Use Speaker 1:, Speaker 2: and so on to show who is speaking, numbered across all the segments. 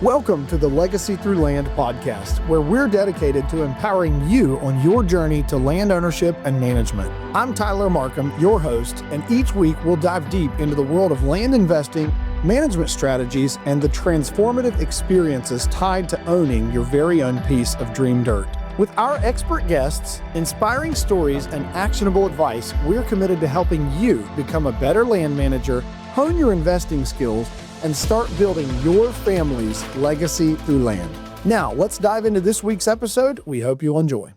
Speaker 1: Welcome to the Legacy Through Land podcast, where we're dedicated to empowering you on your journey to land ownership and management. I'm Tyler Markham, your host, and each week we'll dive deep into the world of land investing, management strategies, and the transformative experiences tied to owning your very own piece of dream dirt. With our expert guests, inspiring stories, and actionable advice, we're committed to helping you become a better land manager, hone your investing skills, and start building your family's legacy through land. Now, let's dive into this week's episode. We hope you'll enjoy.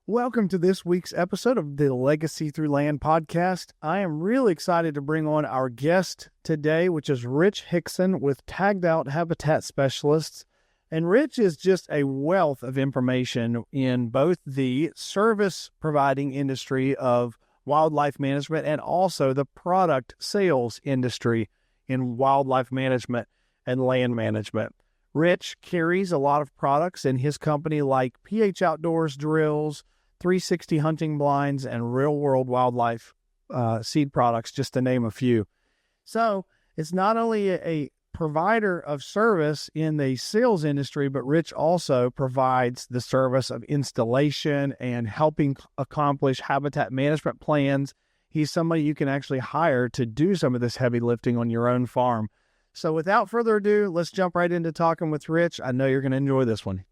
Speaker 1: Welcome to this week's episode of the Legacy Through Land podcast. I am really excited to bring on our guest today, which is Rich Hixson with Tagged Out Habitat Specialists. And Rich is just a wealth of information in both the service providing industry of wildlife management and also the product sales industry in wildlife management and land management. Rich carries a lot of products in his company like PH Outdoors drills, 360 hunting blinds, and real world wildlife seed products, just to name a few. So it's not only a provider of service in the sales industry, but Rich also provides the service of installation and helping accomplish habitat management plans. He's somebody you can actually hire to do some of this heavy lifting on your own farm. So without further ado, let's jump right into talking with Rich. I know you're going to enjoy this one.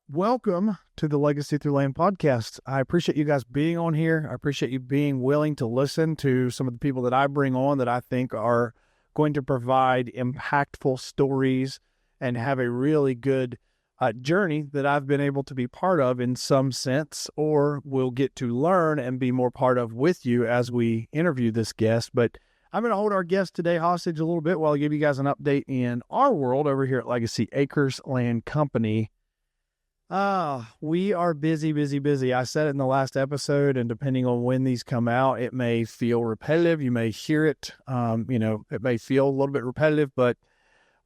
Speaker 1: Welcome to the Legacy Through Land podcast. I appreciate you guys being on here. I appreciate you being willing to listen to some of the people that I bring on that I think are going to provide impactful stories and have a really good journey that I've been able to be part of in some sense, or will get to learn and be more part of with you as we interview this guest. But I'm going to hold our guest today hostage a little bit while I give you guys an update in our world over here at Legacy Acres Land Company. We are busy. I said it in the last episode, and depending on when these come out, it may feel repetitive. You may hear it, it may feel a little bit repetitive, but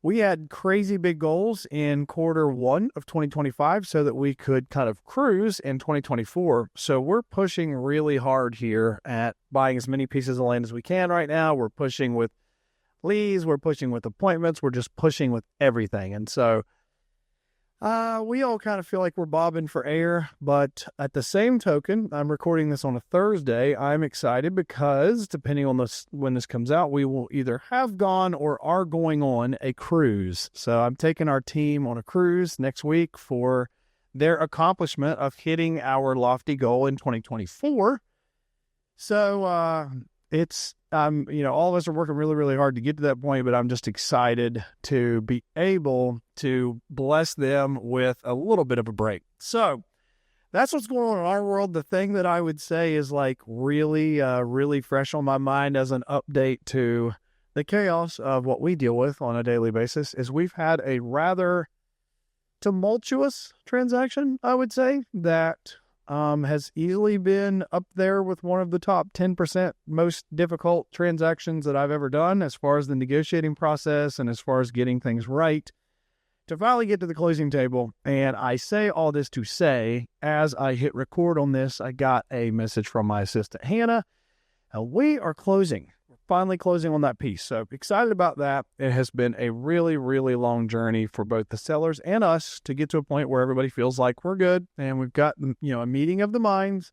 Speaker 1: we had crazy big goals in quarter one of 2025 so that we could kind of cruise in 2024. So we're pushing really hard here at buying as many pieces of land as we can right now. We're pushing with leads. We're pushing with appointments. We're just pushing with everything. And so we all kind of feel like we're bobbing for air, but at the same token, I'm recording this on a Thursday. I'm excited because depending on when this comes out, we will either have gone or are going on a cruise. So I'm taking our team on a cruise next week for their accomplishment of hitting our lofty goal in 2024. So it's all of us are working really, really hard to get to that point, but I'm just excited to be able to bless them with a little bit of a break. So that's what's going on in our world. The thing that I would say is like really fresh on my mind as an update to the chaos of what we deal with on a daily basis is we've had a rather tumultuous transaction, I would say, that has easily been up there with one of the top 10% most difficult transactions that I've ever done as far as the negotiating process and as far as getting things right to finally get to the closing table. And I say all this to say, as I hit record on this, I got a message from my assistant, Hannah, and we are closing. We're finally closing on that piece. So excited about that. It has been a really, really long journey for both the sellers and us to get to a point where everybody feels like we're good and we've got, a meeting of the minds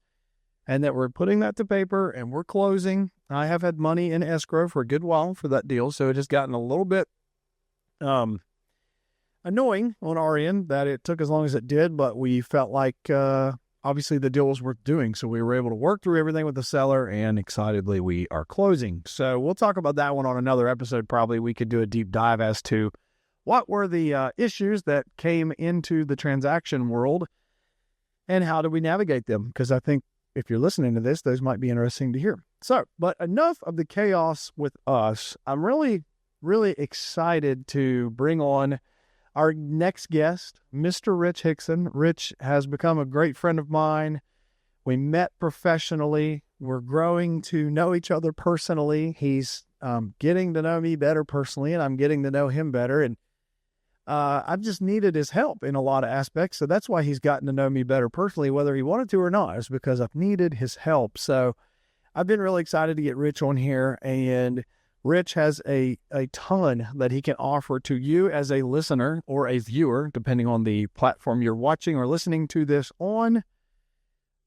Speaker 1: and that we're putting that to paper and we're closing. I have had money in escrow for a good while for that deal. So it has gotten a little bit, annoying on our end that it took as long as it did, but we felt like, obviously the deal was worth doing. So we were able to work through everything with the seller and excitedly we are closing. So we'll talk about that one on another episode. Probably we could do a deep dive as to what were the issues that came into the transaction world and how do we navigate them? Because I think if you're listening to this, those might be interesting to hear. So, but enough of the chaos with us. I'm really, really excited to bring on our next guest, Mr. Rich Hixson. Rich has become a great friend of mine. We met professionally. We're growing to know each other personally. He's getting to know me better personally, and I'm getting to know him better. And I've just needed his help in a lot of aspects. So that's why he's gotten to know me better personally, whether he wanted to or not. It's because I've needed his help. So I've been really excited to get Rich on here and Rich has a ton that he can offer to you as a listener or a viewer, depending on the platform you're watching or listening to this on.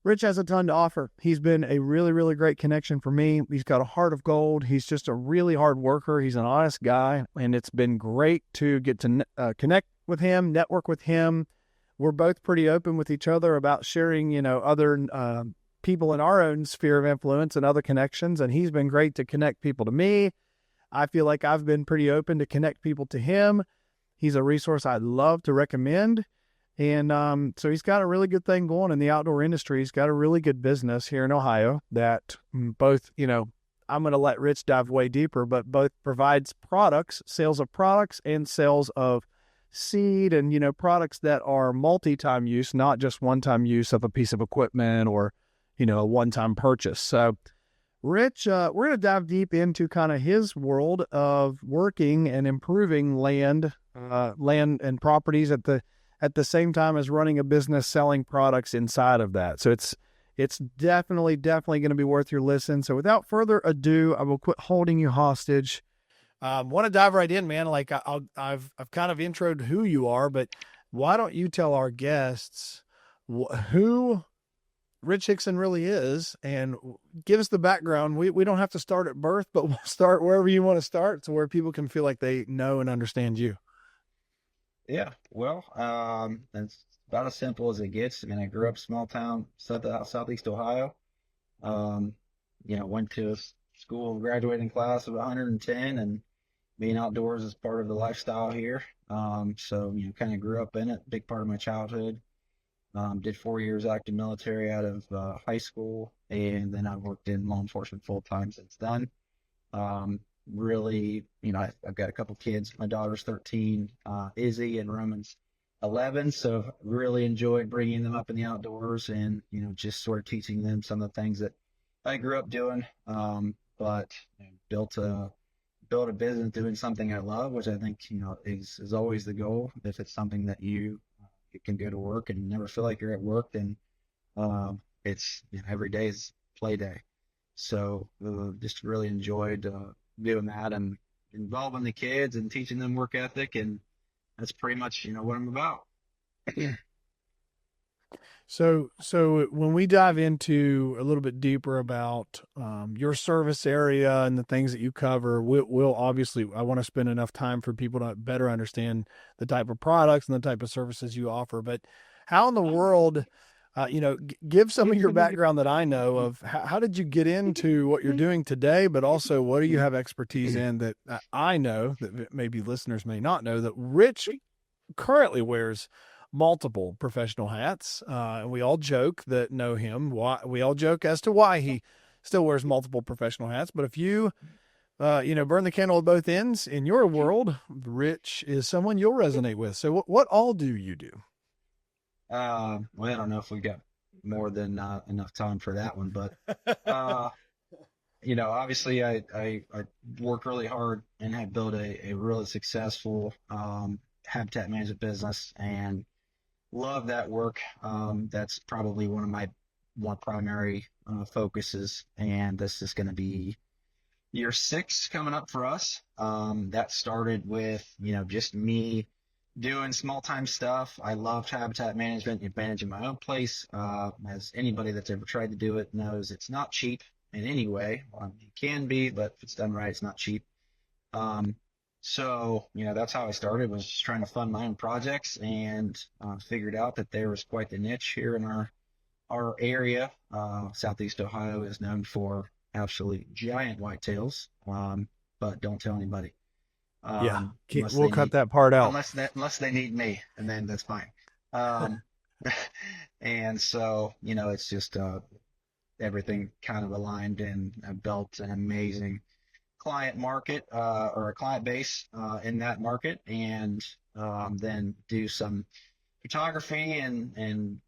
Speaker 1: Rich has a ton to offer. He's been a really, really great connection for me. He's got a heart of gold. He's just a really hard worker. He's an honest guy, and it's been great to get to connect with him, network with him. We're both pretty open with each other about sharing, other people in our own sphere of influence and other connections, and he's been great to connect people to me. I feel like I've been pretty open to connect people to him. He's a resource I'd love to recommend. And so he's got a really good thing going in the outdoor industry. He's got a really good business here in Ohio that both, I'm going to let Rich dive way deeper, but both provides products, sales of products and sales of seed and, products that are multi-time use, not just one-time use of a piece of equipment or, a one-time purchase. So Rich, we're going to dive deep into kind of his world of working and improving land and properties at the same time as running a business selling products inside of that. So it's definitely going to be worth your listen. So without further ado, I will quit holding you hostage. Want to dive right in, man. Like I've kind of introed who you are, but why don't you tell our guests who Rich Hixson really is and give us the background. We don't have to start at birth, but we'll start wherever you want to start, so where people can feel like they know and understand you.
Speaker 2: Yeah, well, it's about as simple as it gets. I mean, I grew up small town, southeast Ohio. Went to school, graduating class of 110, and being outdoors is part of the lifestyle here. So kind of grew up in it, big part of my childhood. Did 4 years active military out of high school, and then I've worked in law enforcement full time since then. Really, I've got a couple kids. My daughter's 13, Izzy, and Roman's 11. So really enjoyed bringing them up in the outdoors and, just sort of teaching them some of the things that I grew up doing. But built a business doing something I love, which I think, is always the goal. If it's something that you can go to work and never feel like you're at work, then it's every day is play day. So just really enjoyed doing that and involving the kids and teaching them work ethic, and that's pretty much what I'm about.
Speaker 1: So when we dive into a little bit deeper about your service area and the things that you cover, we'll obviously, I want to spend enough time for people to better understand the type of products and the type of services you offer. But how in the world, give some of your background that I know of. How did you get into what you're doing today, but also what do you have expertise in that I know that maybe listeners may not know, that Rich currently wears multiple professional hats. And we all joke that know him. We all joke as to why he still wears multiple professional hats. But if you, burn the candle at both ends in your world, Rich is someone you'll resonate with. So what all do you do?
Speaker 2: Well, I don't know if we've got more than enough time for that one, but obviously I worked really hard and have built a really successful habitat management business and love that work. That's probably one of my more primary focuses, and this is going to be year 6 coming up for us. That started with just me doing small time stuff. I loved habitat management and managing my own place. As anybody that's ever tried to do it knows, it's not cheap in any way. It can be, but if it's done right, it's not cheap. So, that's how I started, was just trying to fund my own projects, and figured out that there was quite the niche here in our area. Southeast Ohio is known for absolutely giant whitetails, but don't tell anybody.
Speaker 1: We'll cut that part out.
Speaker 2: Unless they need me, and then that's fine. And so, it's just everything kind of aligned, and I built an amazing client market or a client base in that market, and then do some photography and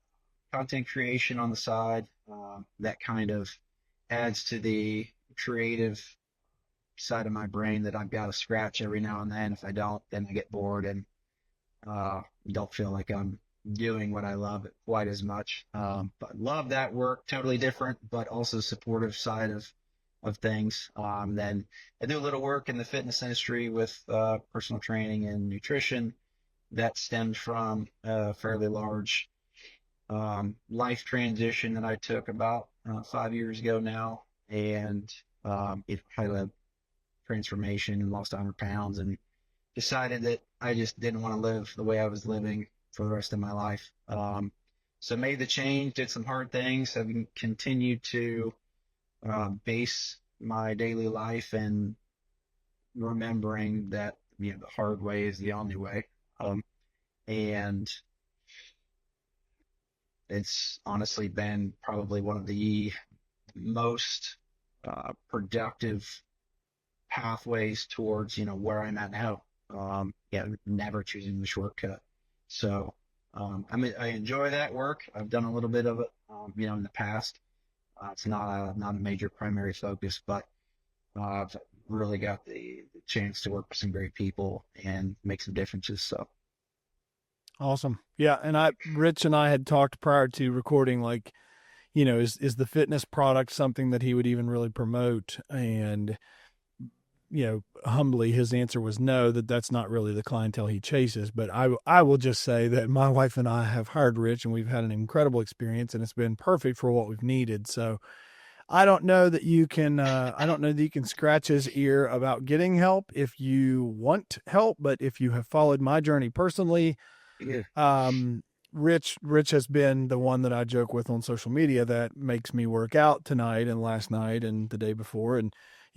Speaker 2: content creation on the side. That kind of adds to the creative side of my brain that I've got to scratch every now and then. If I don't, then I get bored and don't feel like I'm doing what I love quite as much. But love that work, totally different, but also supportive side of of things. Then I do a little work in the fitness industry with personal training and nutrition. That stemmed from a fairly large life transition that I took about 5 years ago now, and it had a transformation and lost 100 pounds, and decided that I just didn't want to live the way I was living for the rest of my life. So made the change, did some hard things, have continued to base my daily life and remembering that the hard way is the only way. And it's honestly been probably one of the most productive pathways towards where I'm at now. Never choosing the shortcut. So I enjoy that work. I've done a little bit of it, in the past. It's not a major primary focus, but I've really got the chance to work with some great people and make some differences. So
Speaker 1: Awesome. Yeah. And Rich and I had talked prior to recording, like, is the fitness product something that he would even really promote? And, humbly, his answer was no, that's not really the clientele he chases. But I will just say that my wife and I have hired Rich, and we've had an incredible experience, and it's been perfect for what we've needed. So I don't know that you can scratch his ear about getting help if you want help, but if you have followed my journey personally, Rich has been the one that I joke with on social media that makes me work out tonight and last night and the day before. And,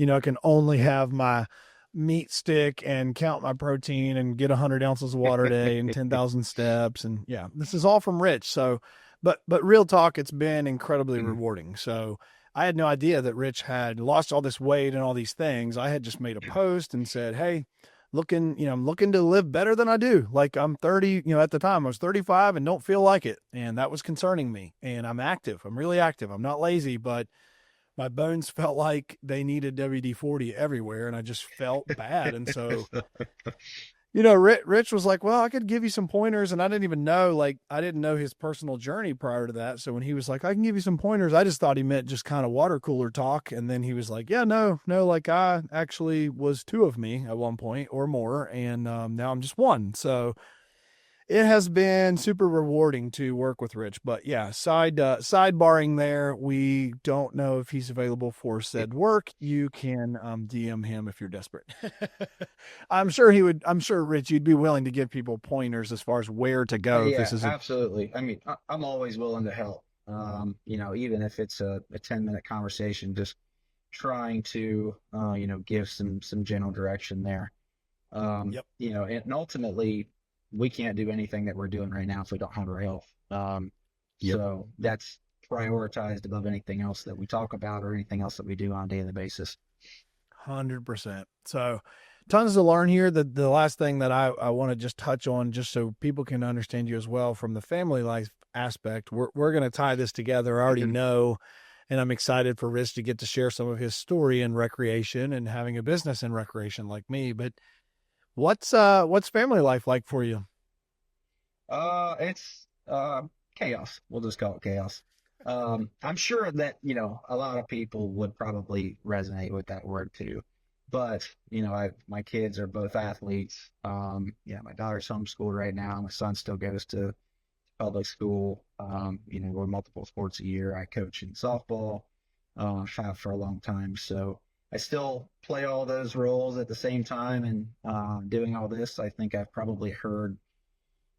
Speaker 1: I can only have my meat stick and count my protein and get 100 ounces of water a day and 10,000 steps. And yeah, this is all from Rich. So, but real talk, it's been incredibly rewarding. So I had no idea that Rich had lost all this weight and all these things. I had just made a post and said, hey, I'm looking to live better than I do. Like, I'm 30, at the time I was 35 and don't feel like it. And that was concerning me. And I'm active. I'm really active. I'm not lazy, but my bones felt like they needed WD-40 everywhere. And I just felt bad. And so, Rich was like, well, I could give you some pointers. And I didn't even know, I didn't know his personal journey prior to that. So when he was like, I can give you some pointers, I just thought he meant just kind of water cooler talk. And then he was like, yeah, no, like I actually was 2 of me at one point or more. And now I'm just 1. So it has been super rewarding to work with Rich. But yeah, sidebarring there, we don't know if he's available for said work. You can DM him if you're desperate. I'm sure, Rich, you'd be willing to give people pointers as far as where to go. If
Speaker 2: yeah,
Speaker 1: this is
Speaker 2: absolutely. I mean, I'm always willing to help. Even if it's a 10-minute conversation, just trying to give some general direction there.
Speaker 1: Yep.
Speaker 2: And ultimately, we can't do anything that we're doing right now if we don't have our health.
Speaker 1: Yep.
Speaker 2: So that's prioritized above anything else that we talk about or anything else that we do on a daily basis.
Speaker 1: 100%. So tons to learn here. The last thing that I want to just touch on, just so people can understand you as well from the family life aspect, we're going to tie this together. I already know, and I'm excited for Rich to get to share some of his story in recreation and having a business in recreation like me. But what's family life like for you?
Speaker 2: It's chaos. We'll just call it chaos. I'm sure that, a lot of people would probably resonate with that word too. But, my kids are both athletes. My daughter's homeschooled right now. My son still goes to public school. We're multiple sports a year. I coach in softball, have for a long time. So I still play all those roles at the same time. And doing all this, I think I've probably heard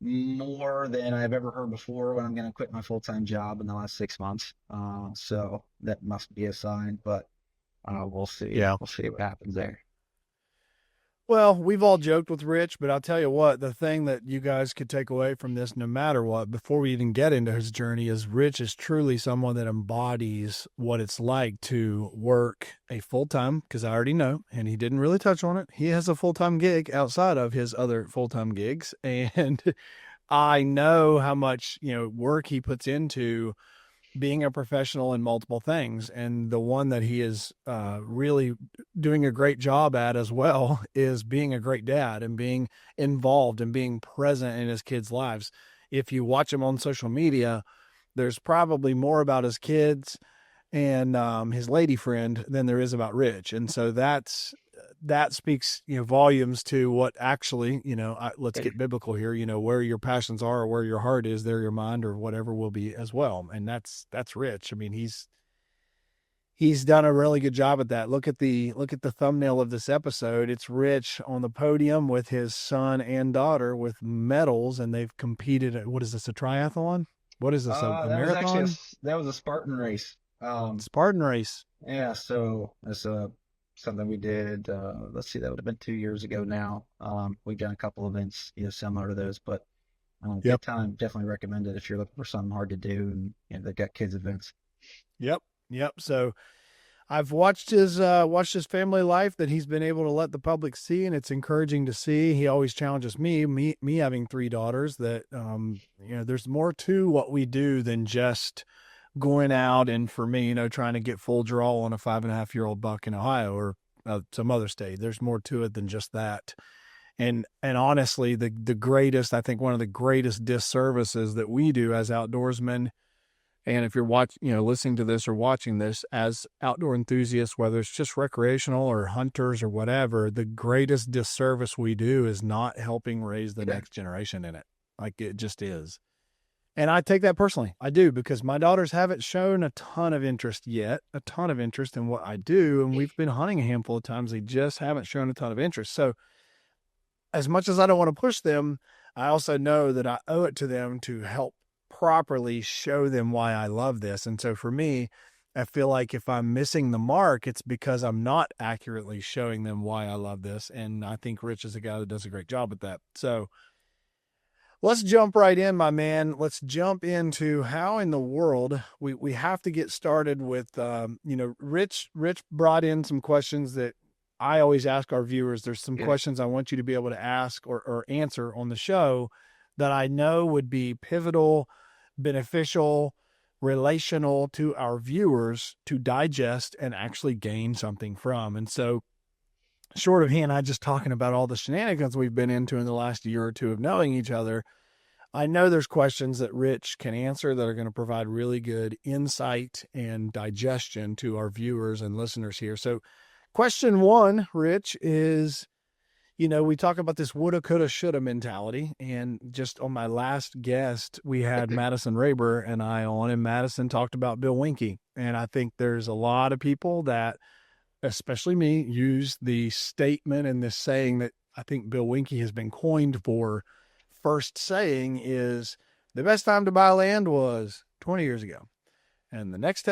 Speaker 2: more than I've ever heard before when I'm going to quit my full-time job in the last 6 months. So that must be a sign, but we'll see.
Speaker 1: Yeah.
Speaker 2: We'll see what happens there.
Speaker 1: Well, we've all joked with Rich, but I'll tell you what, the thing that you guys could take away from this, no matter what, before we even get into his journey, is Rich is truly someone that embodies what it's like to work a full-time, because I already know, and he didn't really touch on it, he has a full-time gig outside of his other full-time gigs. And I know how much, work he puts into being a professional in multiple things. And the one that he is really doing a great job at as well is being a great dad and being involved and being present in his kids' lives. If you watch him on social media, there's probably more about his kids and his lady friend than there is about Rich. And so that speaks, volumes to what actually, let's get biblical here, where your passions are or where your heart is, there your mind or whatever will be as well. And that's Rich. I mean, he's done a really good job at that. Look at the thumbnail of this episode. It's Rich on the podium with his son and daughter with medals, and they've competed at, what is this, a triathlon? What is this, a
Speaker 2: That was actually
Speaker 1: marathon?
Speaker 2: that was a Spartan race.
Speaker 1: Spartan race.
Speaker 2: Yeah, so that's something we did. Let's see, that would have been 2 years ago now. We've done a couple events, similar to those, but
Speaker 1: Yep.
Speaker 2: good time. Definitely recommend it if you're looking for something hard to do, and they've got kids events.
Speaker 1: Yep. Yep. So I've watched his family life that he's been able to let the public see, and it's encouraging to see. He always challenges me having 3 daughters, that there's more to what we do than just going out and, for me, trying to get full draw on a 5.5-year-old buck in Ohio or some other state. There's more to it than just that. And honestly, the greatest, I think one of the greatest disservices that we do as outdoorsmen, and if you're listening to this or watching this as outdoor enthusiasts, whether it's just recreational or hunters or whatever, the greatest disservice we do is not helping raise the next generation in it. Like, it just is. And I take that personally. I do, because my daughters haven't shown a ton of interest in what I do. And we've been hunting a handful of times. They just haven't shown a ton of interest. So as much as I don't want to push them, I also know that I owe it to them to help properly show them why I love this. And so for me, I feel like if I'm missing the mark, it's because I'm not accurately showing them why I love this. And I think Rich is a guy that does a great job at that. So let's jump right in, my man. Let's jump into how in the world we have to get started with, Rich brought in some questions that I always ask our viewers. There's some questions I want you to be able to ask or answer on the show that I know would be pivotal, beneficial, relational to our viewers to digest and actually gain something from. And so, short of he and I just talking about all the shenanigans we've been into in the last year or two of knowing each other, I know there's questions that Rich can answer that are going to provide really good insight and digestion to our viewers and listeners here. So question one, Rich, is, we talk about this woulda, coulda, shoulda mentality. And just on my last guest, we had Madison Raber and I on, and Madison talked about Bill Winke. And I think there's a lot of people that, especially me, use the statement and this saying that I think Bill Winke has been coined for. First saying is, the best time to buy land was 20 years ago. And the next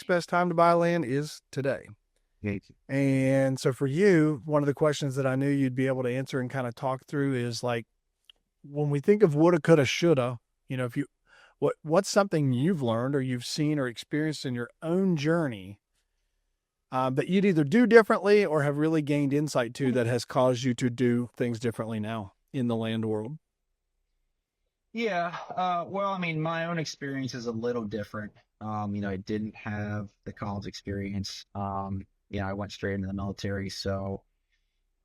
Speaker 1: best time to buy land is today. And so for you, one of the questions that I knew you'd be able to answer and kind of talk through is, like, when we think of woulda, coulda, shoulda, what's something you've learned or you've seen or experienced in your own journey that you'd either do differently or have really gained insight to that has caused you to do things differently now in the land world?
Speaker 2: Yeah. Well, I mean, my own experience is a little different. I didn't have the college experience. I went straight into the military. So,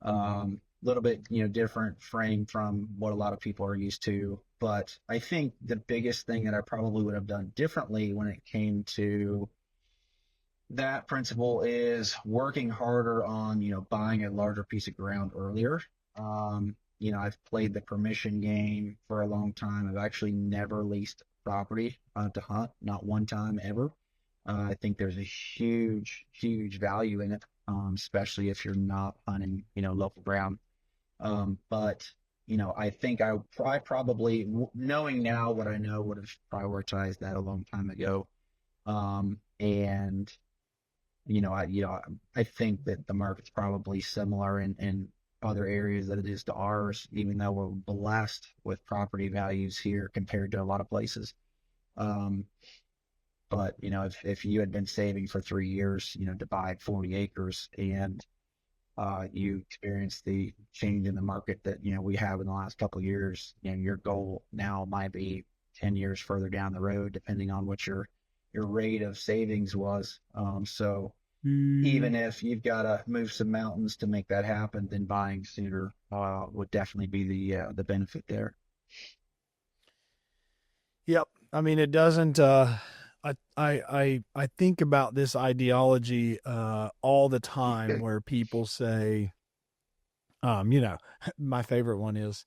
Speaker 2: a little bit, different frame from what a lot of people are used to. But I think the biggest thing that I probably would have done differently when it came to that principle is working harder on, buying a larger piece of ground earlier. I've played the permission game for a long time. I've actually never leased property to hunt, not one time ever. I think there's a huge, huge value in it, especially if you're not hunting, local ground. But I think I probably, knowing now what I know, would have prioritized that a long time ago. And I think that the market's probably similar in other areas that it is to ours, even though we're blessed with property values here compared to a lot of places. But if you had been saving for 3 years, to buy 40 acres and you experience the change in the market that we have in the last couple of years, your goal now might be 10 years further down the road, depending on what your rate of savings was. So even if you've got to move some mountains to make that happen, then buying sooner would definitely be the benefit there.
Speaker 1: Yep. I mean, it doesn't, I think about this ideology all the time where people say, you know, my favorite one is,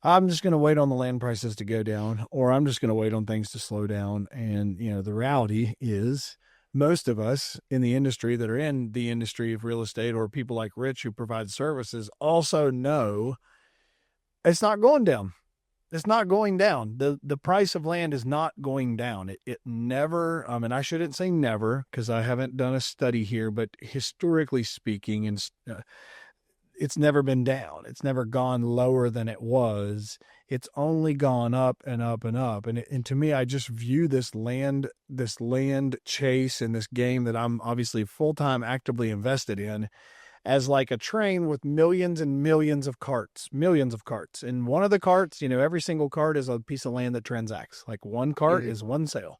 Speaker 1: I'm just going to wait on the land prices to go down, or I'm just going to wait on things to slow down. And, you know, the reality is most of us in the industry that are in the industry of real estate, or people like Rich who provide services, also know it's not going down. It's not going down. The price of land is not going down. It never, I mean, I shouldn't say never because I haven't done a study here, but historically speaking, and it's never been down. It's never gone lower than it was. It's only gone up and up and up. And to me, I just view this land chase and this game that I'm obviously full-time actively invested in as like a train with millions and millions of carts. And one of the carts, you know, every single cart is a piece of land that transacts. Like one cart is one sale.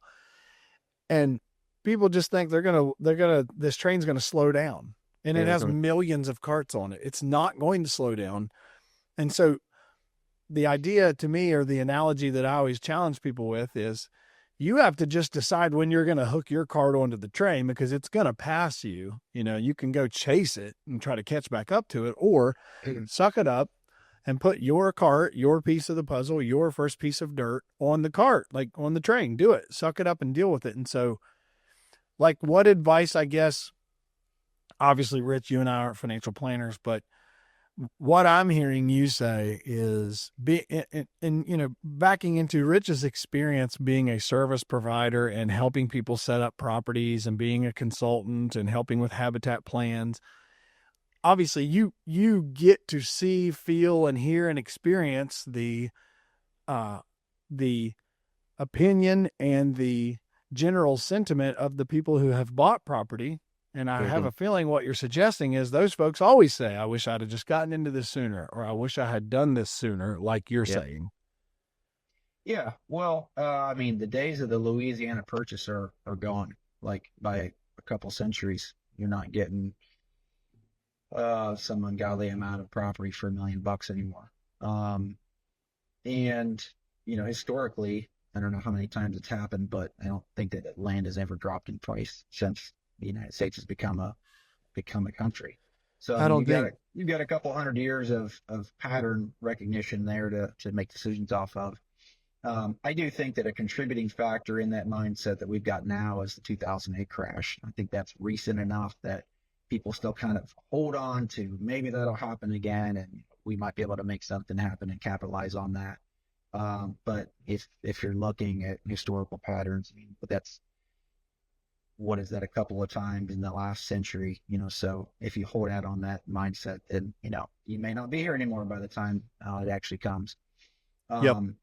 Speaker 1: And people just think this train's going to slow down. And it has millions of carts on it. It's not going to slow down. And so the idea to me, or the analogy that I always challenge people with, is you have to just decide when you're going to hook your cart onto the train, because it's going to pass you. You know, you can go chase it and try to catch back up to it, or suck it up and put your cart, your piece of the puzzle, your first piece of dirt on the cart, like on the train. Do it, suck it up and deal with it. And so, like, what advice, I guess, obviously, Rich, you and I aren't financial planners, but what I'm hearing you say is, backing into Rich's experience being a service provider and helping people set up properties and being a consultant and helping with habitat plans. Obviously, you get to see, feel, and hear and experience the opinion and the general sentiment of the people who have bought property. And I have a feeling what you're suggesting is those folks always say, I wish I'd have just gotten into this sooner, or I wish I had done this sooner, like you're saying.
Speaker 2: Yeah. Well, I mean, the days of the Louisiana Purchase are gone. Like, by a couple centuries, you're not getting some ungodly amount of property for $1 million anymore. And, you know, historically, I don't know how many times it's happened, but I don't think that land has ever dropped in price since the United States has become a country. So you've got a couple hundred years of pattern recognition there to make decisions off of. I do think that a contributing factor in that mindset that we've got now is the 2008 crash. I think that's recent enough that people still kind of hold on to maybe that'll happen again, and we might be able to make something happen and capitalize on that. But if you're looking at historical patterns, I mean, but that's, what is that, a couple of times in the last century, you know? So if you hold out on that mindset, then, you know, you may not be here anymore by the time it actually comes. On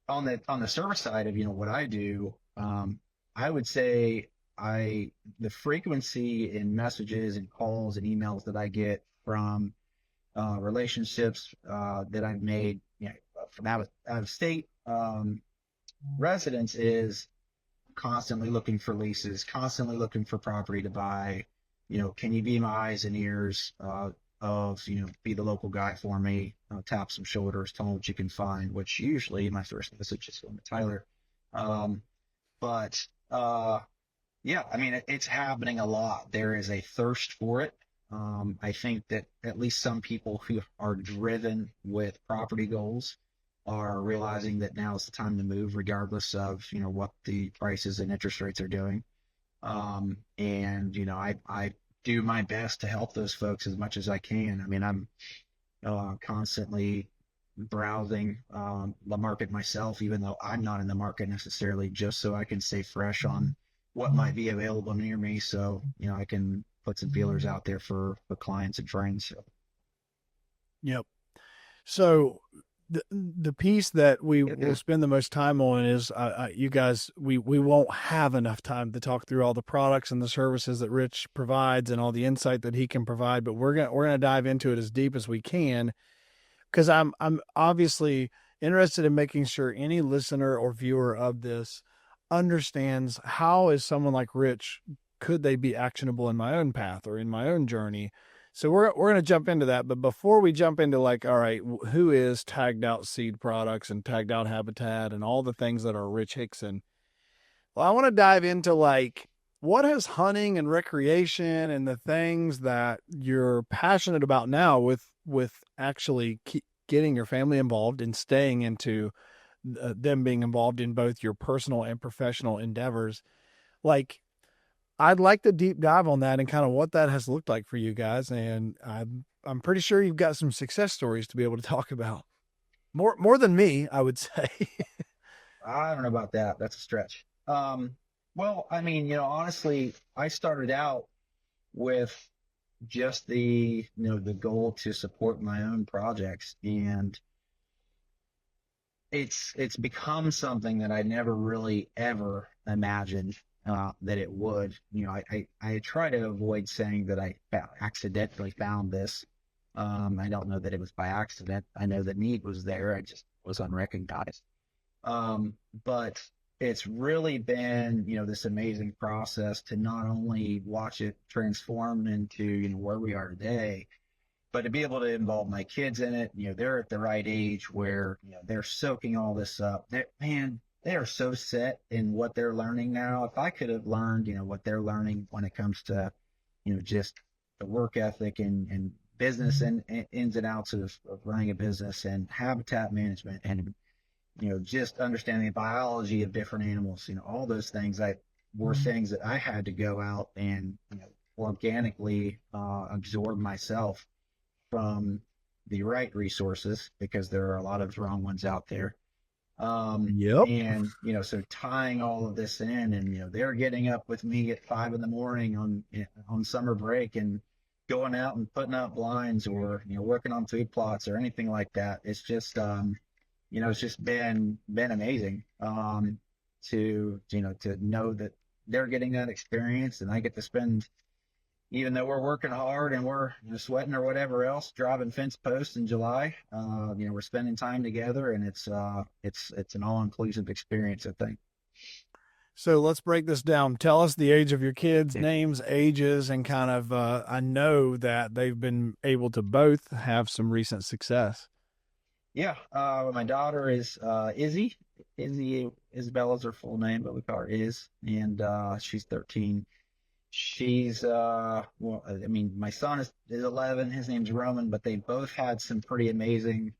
Speaker 2: the service side of, you know, what I do, I would say the frequency in messages and calls and emails that I get from relationships that I've made, you know, from out of state residents is constantly looking for leases, constantly looking for property to buy. You know, can you be my eyes and ears of, you know, be the local guy for me, tap some shoulders, tell them what you can find, which usually my first message is going to Tyler. Yeah, I mean, it's happening a lot. There is a thirst for it. I think that at least some people who are driven with property goals are realizing that now is the time to move, regardless of, you know, what the prices and interest rates are doing. And, you know, I do my best to help those folks as much as I can. I mean, I'm constantly browsing the market myself, even though I'm not in the market necessarily, just so I can stay fresh on what might be available near me. So, you know, I can put some feelers out there for clients and friends.
Speaker 1: Yep. So the piece that we will spend the most time on is you guys, we won't have enough time to talk through all the products and the services that Rich provides and all the insight that he can provide, but we're going to dive into it as deep as we can, because I'm obviously interested in making sure any listener or viewer of this understands how is someone like Rich, could they be actionable in my own path or in my own journey. So we're going to jump into that. But before we jump into, like, all right, who is Tagged Out Seed Products and Tagged Out Habitat and all the things that are Rich Hixson, Well, I want to dive into like what has hunting and recreation and the things that you're passionate about now with actually getting your family involved and staying into them being involved in both your personal and professional endeavors. Like I'd like to deep dive on that and kind of what that has looked like for you guys. And I'm pretty sure you've got some success stories to be able to talk about. More than me, I would say.
Speaker 2: I don't know about that. That's a stretch. Well, I mean, honestly, I started out with just the goal to support my own projects, and it's become something that I never really ever imagined that it would. I try to avoid saying that I accidentally found this. I don't know that it was by accident. I know the need was there. I just was unrecognized. But it's really been, this amazing process to not only watch it transform into, where we are today, but to be able to involve my kids in it. They're at the right age where, they're soaking all this up. They are so set in what they're learning now. If I could have learned, what they're learning when it comes to, just the work ethic and business and ins and outs of running a business and habitat management and just understanding the biology of different animals, all those things were things that I had to go out and organically absorb myself from the right resources, because there are a lot of wrong ones out there.
Speaker 1: Yep.
Speaker 2: And so tying all of this in, and they're getting up with me at 5 a.m. on summer break and going out and putting out blinds, or working on food plots or anything like that. It's just it's just been amazing to know that they're getting that experience, and I get to spend, even though we're working hard and we're sweating or whatever else, driving fence posts in July. We're spending time together, and it's an all-inclusive experience, I think.
Speaker 1: So let's break this down. Tell us the age of your kids, names, ages, and kind of, I know that they've been able to both have some recent success.
Speaker 2: Yeah, my daughter is Izzy. Izzy Isabella's her full name, but we call her Iz, and she's 13. She's well, I mean, my son is 11. His name's Roman, but they both had some pretty amazing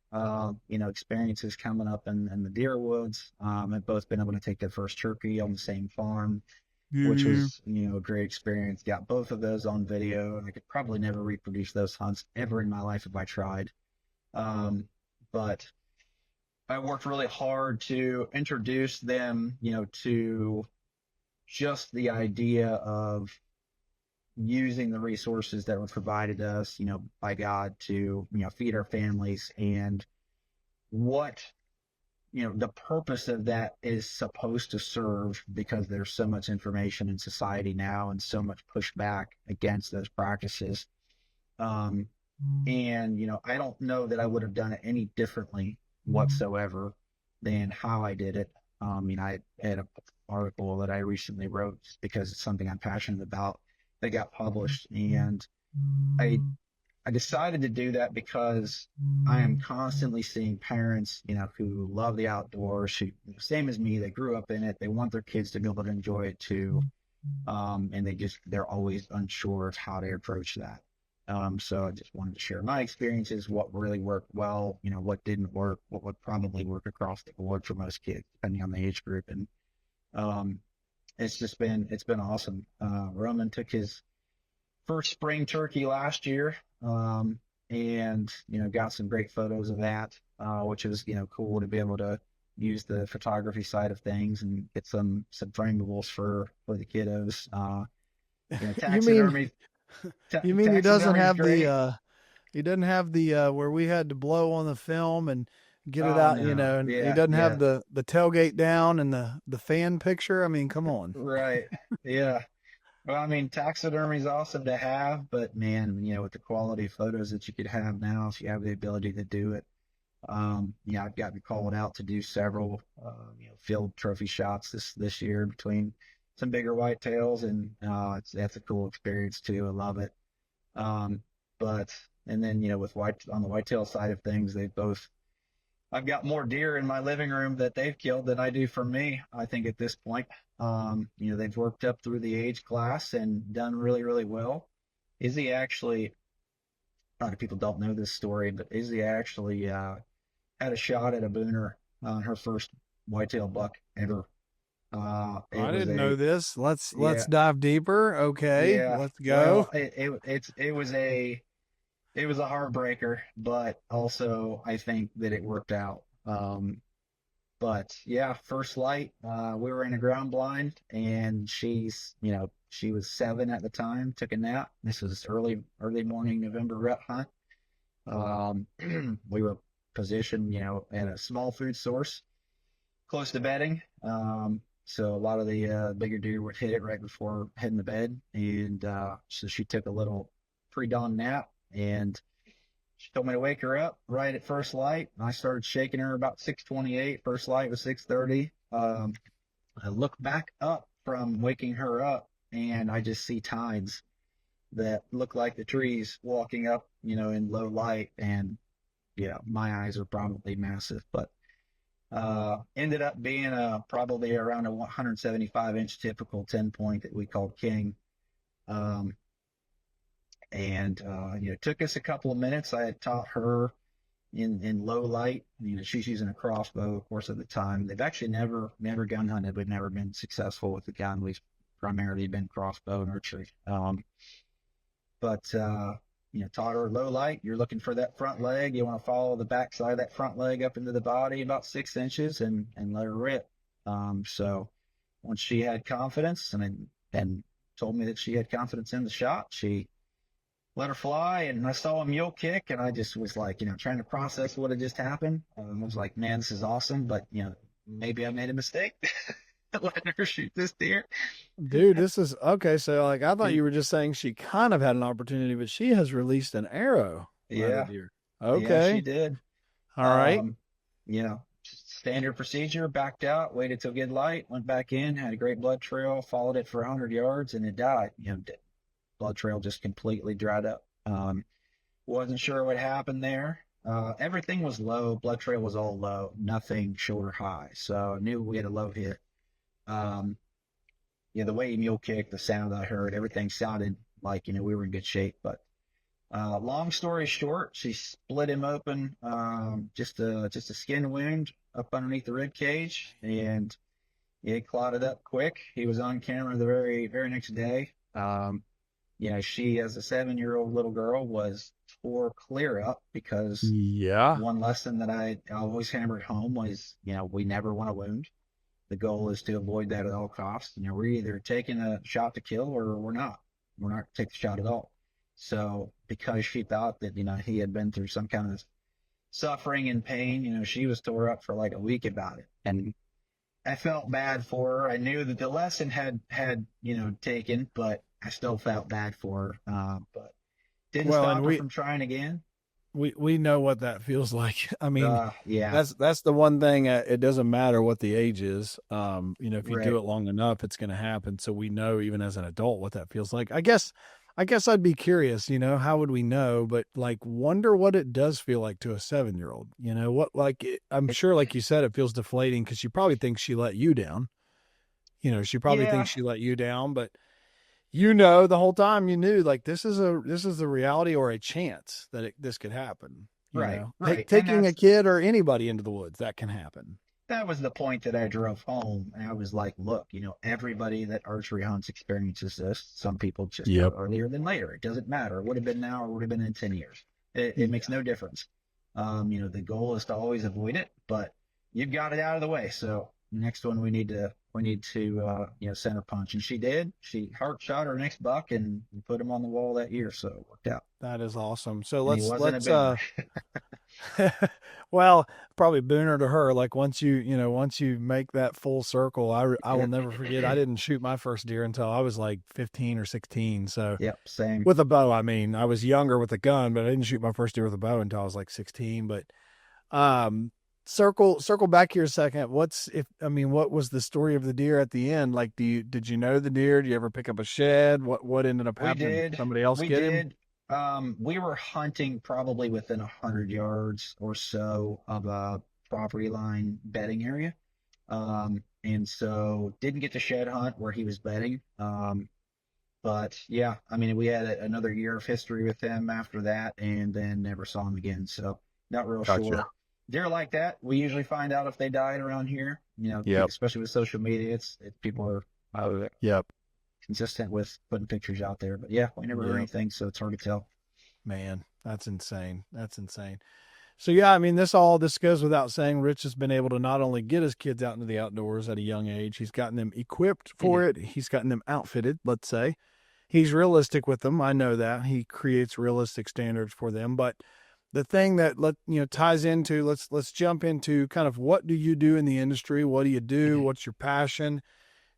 Speaker 2: experiences coming up in the deer woods. Have both been able to take their first turkey on the same farm, which was a great experience. Got both of those on video, and I could probably never reproduce those hunts ever in my life if I tried. But I worked really hard to introduce them, to just the idea of using the resources that were provided us, by God to, feed our families, and what, the purpose of that is supposed to serve, because there's so much information in society now and so much pushback against those practices. And, I don't know that I would have done it any differently whatsoever than how I did it. I had an article that I recently wrote just because it's something I'm passionate about that got published. And I decided to do that because I am constantly seeing parents, who love the outdoors, who, same as me, they grew up in it. They want their kids to be able to enjoy it too. And they're always unsure of how to approach that. So I just wanted to share my experiences, what really worked well, what didn't work, what would probably work across the board for most kids, depending on the age group. And it's been awesome. Roman took his first spring turkey last year, and got some great photos of that, which was cool to be able to use the photography side of things and get some framables for the kiddos. Taxidermy.
Speaker 1: You mean he doesn't have
Speaker 2: Great.
Speaker 1: he doesn't have the where we had to blow on the film and get it
Speaker 2: Oh
Speaker 1: out,
Speaker 2: no.
Speaker 1: and he
Speaker 2: Yeah,
Speaker 1: doesn't
Speaker 2: yeah.
Speaker 1: have the tailgate down and the fan picture. I mean, come on.
Speaker 2: Right. Yeah. Well, I mean, taxidermy is awesome to have, but man, with the quality of photos that you could have now, if you have the ability to do it. I've gotten called out to do several, field trophy shots this year between some bigger whitetails, and that's a cool experience too. I love it. But and then with on the whitetail side of things, they both I've got more deer in my living room that they've killed than I do for me, I think, at this point. They've worked up through the age class and done really, really well. Izzy actually, a lot of people don't know this story, but Izzy actually had a shot at a booner on her first whitetail buck ever. It
Speaker 1: I
Speaker 2: was
Speaker 1: didn't know
Speaker 2: a
Speaker 1: this. Let's
Speaker 2: Yeah,
Speaker 1: dive deeper. Okay,
Speaker 2: yeah.
Speaker 1: let's go.
Speaker 2: Well, it was a heartbreaker, but also I think that it worked out. But yeah, first light, we were in a ground blind, and she was 7 at the time. Took a nap. This was early morning November rut hunt. We were positioned, at a small food source close to bedding. So a lot of the bigger deer would hit it right before heading to bed, and so she took a little pre-dawn nap, and she told me to wake her up right at first light. I started shaking her about 6:28. First light was 6:30. I look back up from waking her up, and I just see tines that look like the trees walking up, in low light, and yeah, my eyes are probably massive, but ended up being probably around a 175-inch typical 10 point that we called King. Um, and took us a couple of minutes. I had taught her in low light. She's using a crossbow, of course, at the time. They've actually never gun hunted. We've never been successful with the gun. We've primarily been crossbow and archery. But taught her low light. You're looking for that front leg. You want to follow the back side of that front leg up into the body about 6 inches and let her rip. So once she had confidence and told me that she had confidence in the shot, she let her fly, and I saw a mule kick, and I just was like, trying to process what had just happened. I was like, man, this is awesome, but maybe I made a mistake letting her shoot this deer.
Speaker 1: Dude, this is okay. So, like, I thought you were just saying she kind of had an opportunity, but she has released an arrow at a
Speaker 2: Yeah,
Speaker 1: deer.
Speaker 2: yeah, she
Speaker 1: Okay.
Speaker 2: did.
Speaker 1: All right.
Speaker 2: Um, Standard procedure, backed out, waited till good light, went back in, had a great blood trail, followed it for 100 yards, and it died. Blood trail just completely dried up. Wasn't sure what happened there. Everything was low. Blood trail was all low, nothing shoulder high. So I knew we had a low hit. Um, the way he mule kicked, the sound I heard, everything sounded like, we were in good shape. But long story short, she split him open, just a skin wound up underneath the rib cage, and it clotted up quick. He was on camera the very, very next day. She, as a 7-year-old little girl, was tore clear up because
Speaker 1: Yeah.
Speaker 2: one lesson that I always hammered home was, we never want to wound. The goal is to avoid that at all costs. We're either taking a shot to kill or we're not. We're not taking the shot at all. So because she thought that, he had been through some kind of suffering and pain, she was tore up for like a week about it. And I felt bad for her. I knew that the lesson had taken, but I still felt bad for her. But didn't
Speaker 1: Well,
Speaker 2: stop
Speaker 1: and
Speaker 2: her
Speaker 1: we
Speaker 2: from trying again.
Speaker 1: we know what that feels like. I mean,
Speaker 2: Yeah,
Speaker 1: that's the one thing. It doesn't matter what the age is. If you do
Speaker 2: right.
Speaker 1: it long enough, it's going to happen. So we know even as an adult what that feels like. I guess I'd be curious. How would we know? But like, wonder what it does feel like to a 7-year-old. What like I'm
Speaker 2: It,
Speaker 1: sure, like you said, it feels deflating because she probably thinks she let you down. She probably
Speaker 2: yeah,
Speaker 1: thinks she let you down, but the whole time you knew like this is the reality or a chance that this could happen.
Speaker 2: right, right. And
Speaker 1: Taking a kid or anybody into the woods, that can happen.
Speaker 2: that was the point that I drove home. And I was like, look, everybody that archery hunts experiences this. Some people just go
Speaker 1: Yep.
Speaker 2: earlier than later. It doesn't matter. It would have been now or would have been in 10 years. It makes no difference. The goal is to always avoid it, but you've got it out of the way. So next one we need to center punch. And she did. She heart shot her next buck and put him on the wall that year. So it worked out.
Speaker 1: That is awesome. So
Speaker 2: And he wasn't a booner.
Speaker 1: well, probably booner to her. Like once you make that full circle, I will never forget. I didn't shoot my first deer until I was like 15 or 16. So
Speaker 2: Yep, same.
Speaker 1: with a bow, I mean, I was younger with a gun, but I didn't shoot my first deer with a bow until I was like 16. But um, circle back here a second. What was the story of the deer at the end? Like, did you know the deer? Do you ever pick up a shed? What ended up
Speaker 2: We
Speaker 1: happening?
Speaker 2: did.
Speaker 1: Somebody else
Speaker 2: We
Speaker 1: get him?
Speaker 2: did. We were hunting probably within 100 yards or so of a property line bedding area. And so didn't get to shed hunt where he was bedding. But yeah, I mean, we had another year of history with him after that, and then never saw him again. So not real
Speaker 1: Gotcha.
Speaker 2: sure. Deer like that, we usually find out if they died around here.
Speaker 1: Yep.
Speaker 2: Especially with social media, people are
Speaker 1: Yep.
Speaker 2: consistent with putting pictures out there. But yeah, we never heard
Speaker 1: Yep.
Speaker 2: anything, so it's hard to tell.
Speaker 1: Man, that's insane. That's insane. So yeah, I mean, this goes without saying. Rich has been able to not only get his kids out into the outdoors at a young age, he's gotten them equipped for it. He's gotten them outfitted, let's say. He's realistic with them. I know that. He creates realistic standards for them. But the thing that ties into, let's jump into kind of what do you do in the industry? What do you do? What's your passion?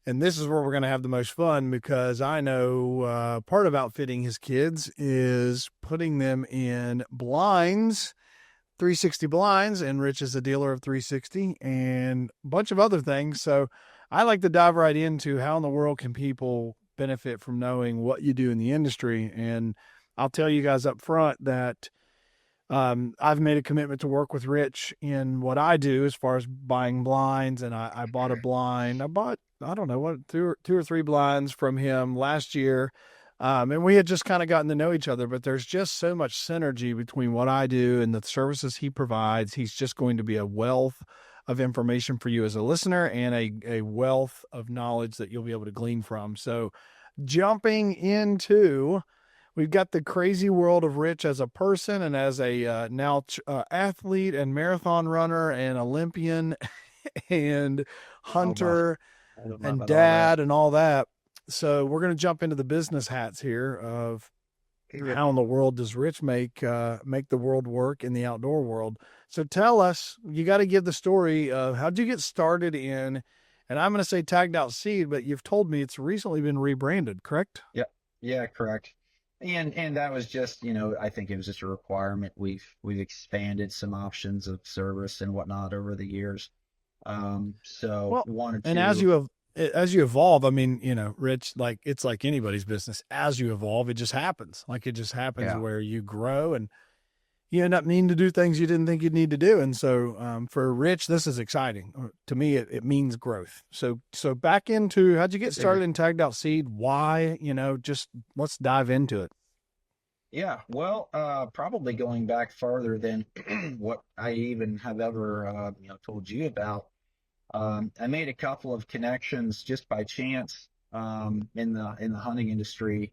Speaker 1: And this is where we're going to have the most fun, because I know part of outfitting his kids is putting them in blinds, 360 blinds, and Rich is a dealer of 360 and a bunch of other things. So I like to dive right into how in the world can people benefit from knowing what you do in the industry. And I'll tell you guys up front that I've made a commitment to work with Rich in what I do as far as buying blinds. And I bought a blind. I don't know what, two or three blinds from him last year. And we had just kind of gotten to know each other, but there's just so much synergy between what I do and the services he provides. He's just going to be a wealth of information for you as a listener, and a wealth of knowledge that you'll be able to glean from. So jumping into, we've got the crazy world of Rich as a person and as a now athlete and marathon runner and Olympian and hunter and dad and all that. So we're going to jump into the business hats here of how in the world does Rich make the world work in the outdoor world. So tell us, you got to give the story of how'd you get started in, and I'm going to say Tagged Out Seed, but you've told me it's recently been rebranded, correct?
Speaker 2: Yeah, correct. And that was just, I think it was just a requirement. We've expanded some options of service and whatnot over the years. So wanted to.
Speaker 1: And as you evolve, I mean, Rich, like it's like anybody's business. As you evolve, it just happens. Like it just happens where you grow and you end up needing to do things you didn't think you'd need to do. And so for Rich, this is exciting. To me, it means growth. So back into, how'd you get started in Tagged Out Seed? Why? Just let's dive into it.
Speaker 2: Yeah, well, probably going back farther than what I even have ever, told you about. I made a couple of connections just by chance in the hunting industry,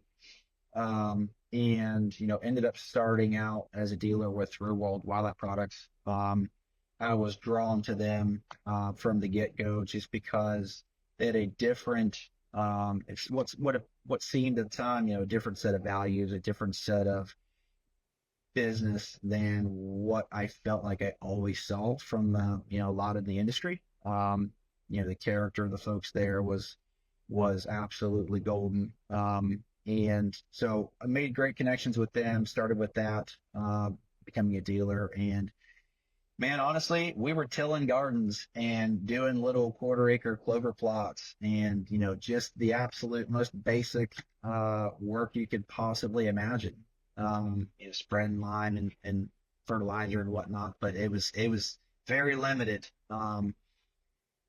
Speaker 2: and ended up starting out as a dealer with Real World Wildlife Products. I was drawn to them from the get-go just because they had a different what seemed at the time, a different set of values, a different set of business than what I felt like I always saw from a lot of the industry. The character of the folks there was absolutely golden. And so I made great connections with them, started with that, becoming a dealer. And man, honestly, we were tilling gardens and doing little quarter-acre clover plots and, just the absolute most basic work you could possibly imagine. Spreading lime and fertilizer and whatnot, but it was very limited.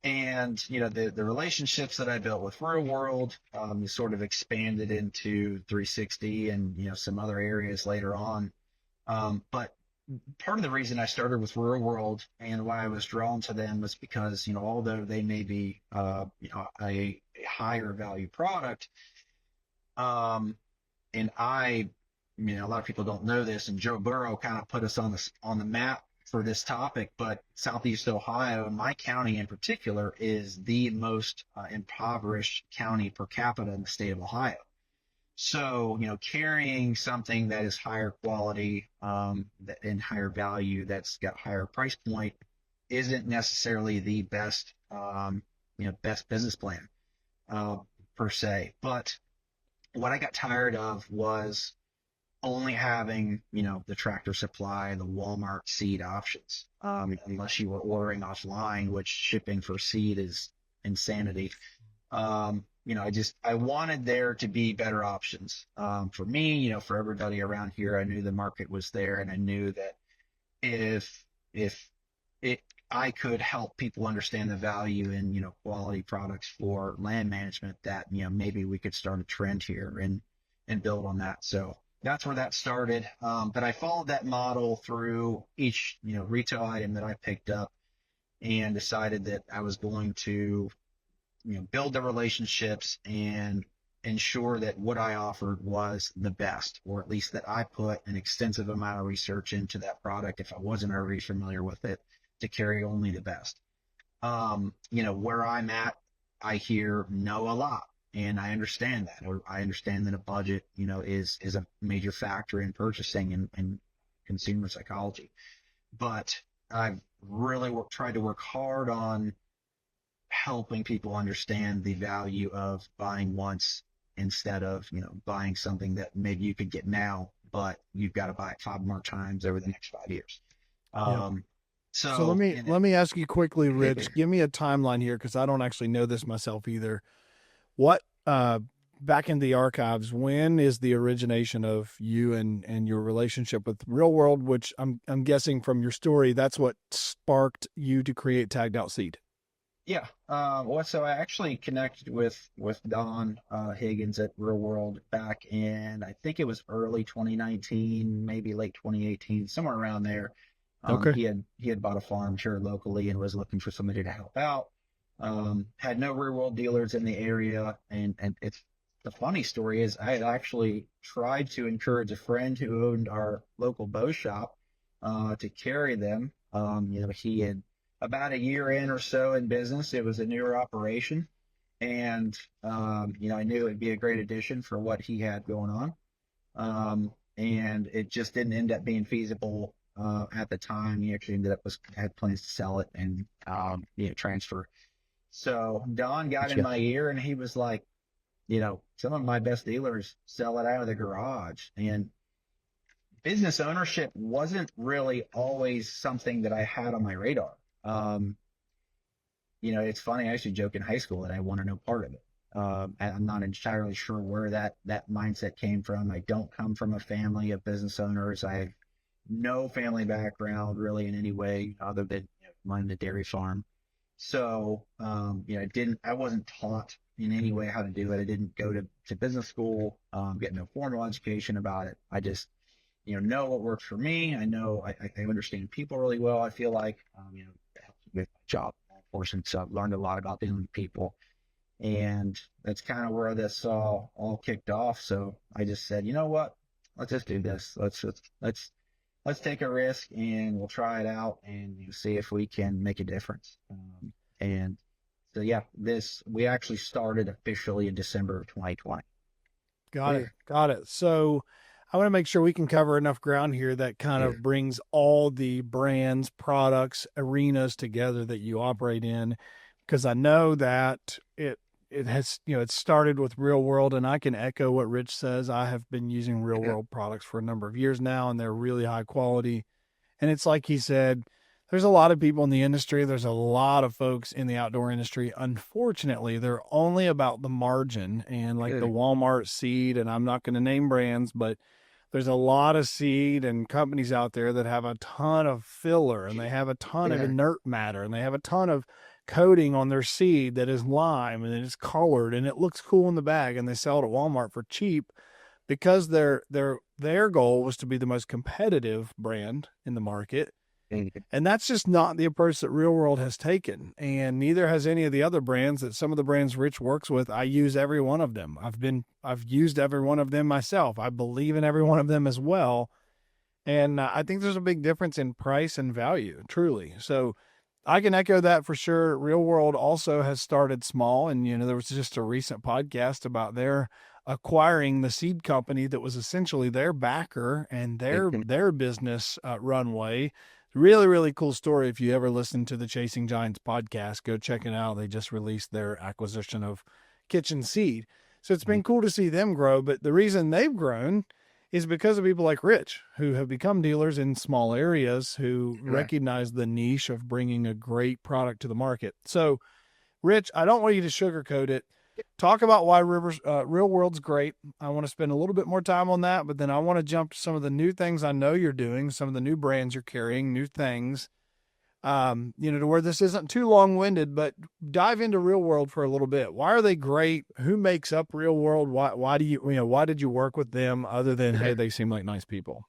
Speaker 2: And the relationships that I built with Real World sort of expanded into 360 and some other areas later on. But part of the reason I started with Real World and why I was drawn to them was because although they may be a higher value product, and a lot of people don't know this, and Joe Burrow kind of put us on the map for this topic, but Southeast Ohio, my county in particular, is the most impoverished county per capita in the state of Ohio. So, carrying something that is higher quality and higher value, that's got higher price point, isn't necessarily the best, best business plan per se. But what I got tired of was only having, the Tractor Supply, the Walmart seed options, unless you were ordering offline, which shipping for seed is insanity. I wanted there to be better options for me, for everybody around here. I knew the market was there, and I knew that if I could help people understand the value in, quality products for land management, that, maybe we could start a trend here and build on that. So that's where that started. But I followed that model through each, retail item that I picked up, and decided that I was going to, build the relationships and ensure that what I offered was the best, or at least that I put an extensive amount of research into that product if I wasn't already familiar with it, to carry only the best. Where I'm at, I hear no a lot, and I understand that. Or I understand that a budget, is a major factor in purchasing and consumer psychology. But I've really tried to work hard on helping people understand the value of buying once, instead of, buying something that maybe you could get now, but you've got to buy it 5 more times over the next 5 years.
Speaker 1: Yeah.
Speaker 2: Um,
Speaker 1: So let me ask you quickly, Rich, give me a timeline here, because I don't actually know this myself either. What, back in the archives, when is the origination of you and your relationship with Real World, which I'm guessing from your story, that's what sparked you to create Tagged Out Seed?
Speaker 2: Yeah. So I actually connected with Don Higgins at Real World back in, I think it was early 2019, maybe late 2018, somewhere around there.
Speaker 1: Okay.
Speaker 2: He had bought a farm here locally and was looking for somebody to help out. Had no Real World dealers in the area, and it's the funny story is I had actually tried to encourage a friend who owned our local bow shop to carry them. He had about a year in or so in business. It was a newer operation, and I knew it'd be a great addition for what he had going on. And it just didn't end up being feasible at the time. He actually had plans to sell it and transfer. So Don got in my ear, and he was like, some of my best dealers sell it out of the garage. And business ownership wasn't really always something that I had on my radar. It's funny, I used to joke in high school that I want to know part of it. I'm not entirely sure where that mindset came from. I don't come from a family of business owners. I have no family background really in any way other than running the dairy farm. So, I wasn't taught in any way how to do it. I didn't go to business school, get no formal education about it. I just, know what works for me. I know I understand people really well. I feel like, it helps with my job portion. So I've learned a lot about dealing with people, and that's kind of where this all kicked off. So I just said, you know what, let's just do this. Let's take a risk, and we'll try it out and see if we can make a difference. And so, yeah, we actually started officially in December of 2020.
Speaker 1: Got it. So I want to make sure we can cover enough ground here that kind of brings all the brands, products, arenas together that you operate in, because I know that it has, it started with Real World, and I can echo what Rich says. I have been using Real World products for a number of years now, and they're really high quality. And it's like he said, there's a lot of people in the industry. There's a lot of folks in the outdoor industry. Unfortunately, they're only about the margin, and like the Walmart seed, and I'm not going to name brands, but there's a lot of seed and companies out there that have a ton of filler, and they have a ton of inert matter, and they have a ton of coating on their seed that is lime, and it's colored, and it looks cool in the bag, and they sell it at Walmart for cheap because their goal was to be the most competitive brand in the market. And that's just not the approach that Real World has taken, and neither has any of the other brands. That some of the brands Rich works with, I use every one of them. I've used every one of them myself. I believe in every one of them as well. And I think there's a big difference in price and value, truly. So I can echo that for sure. Real World also has started small, and there was just a recent podcast about their acquiring the seed company that was essentially their backer and their business runway. Really, really cool story. If you ever listen to the Chasing Giants podcast, go check it out. They just released their acquisition of Kitchen Seed. So it's been cool to see them grow. But the reason they've grown is because of people like Rich, who have become dealers in small areas, who recognize the niche of bringing a great product to the market. So, Rich, I don't want you to sugarcoat it. Talk about why Real World's great. I want to spend a little bit more time on that, but then I want to jump to some of the new things I know you're doing, some of the new brands you're carrying, new things. to where this isn't too long winded, but dive into Real World for a little bit. Why are they great? Who makes up Real World? Why why did you work with them other than, hey, they seem like nice people?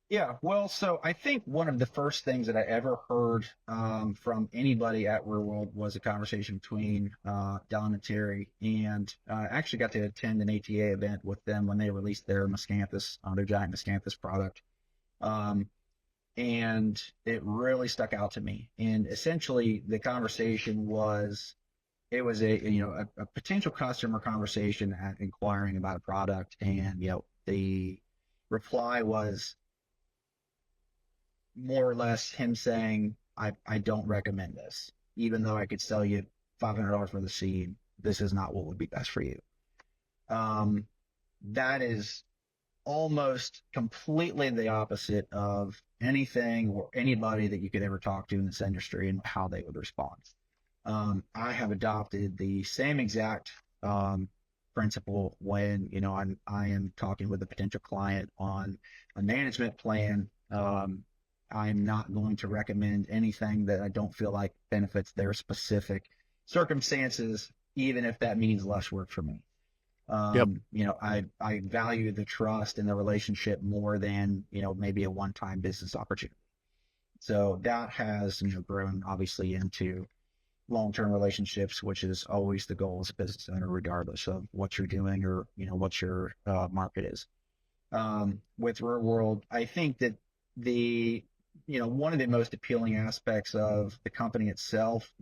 Speaker 2: Yeah, well, so I think one of the first things that I ever heard from anybody at Real World was a conversation between Don and Terry, and I actually got to attend an ATA event with them when they released their Miscanthus, their giant Miscanthus product, um, and it really stuck out to me. And essentially, the conversation was it was a potential customer conversation at inquiring about a product, and the reply was more or less him saying, I don't recommend this. Even though I could sell you $500 for the seed, this is not what would be best for you. That is almost completely the opposite of anything or anybody that you could ever talk to in this industry and how they would respond. I have adopted the same exact principle when I am talking with a potential client on a management plan. I'm not going to recommend anything that I don't feel like benefits their specific circumstances, even if that means less work for me.
Speaker 1: Yep.
Speaker 2: I value the trust and the relationship more than, maybe a one-time business opportunity. So that has, grown obviously into long-term relationships, which is always the goal as a business owner, regardless of what you're doing or, what your market is. With Real World, I think that one of the most appealing aspects of the company itself,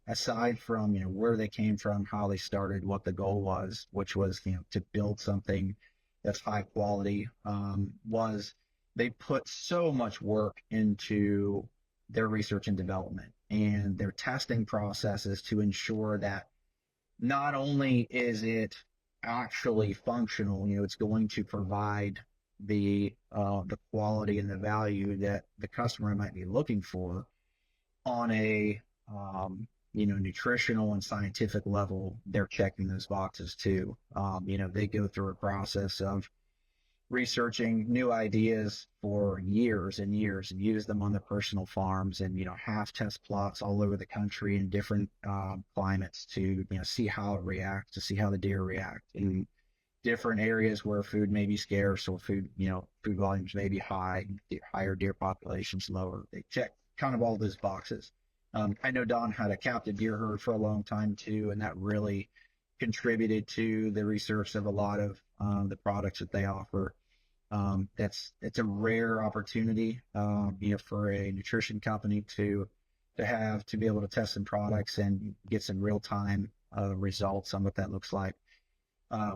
Speaker 2: aside from, where they came from, how they started, what the goal was, which was, to build something that's high quality, was they put so much work into their research and development and their testing processes to ensure that not only is it actually functional, it's going to provide the quality and the value that the customer might be looking for on a nutritional and scientific level. They're checking those boxes too. They go through a process of researching new ideas for years and years and use them on their personal farms and have test plots all over the country in different climates to see how it reacts, to see how the deer react in different areas where food may be scarce or food volumes may be high, higher deer populations, lower. They check kind of all those boxes. I know Don had a captive deer herd for a long time too, and that really contributed to the research of a lot of the products that they offer. It's a rare opportunity, for a nutrition company to be able to test some products and get some real time results on what that looks like.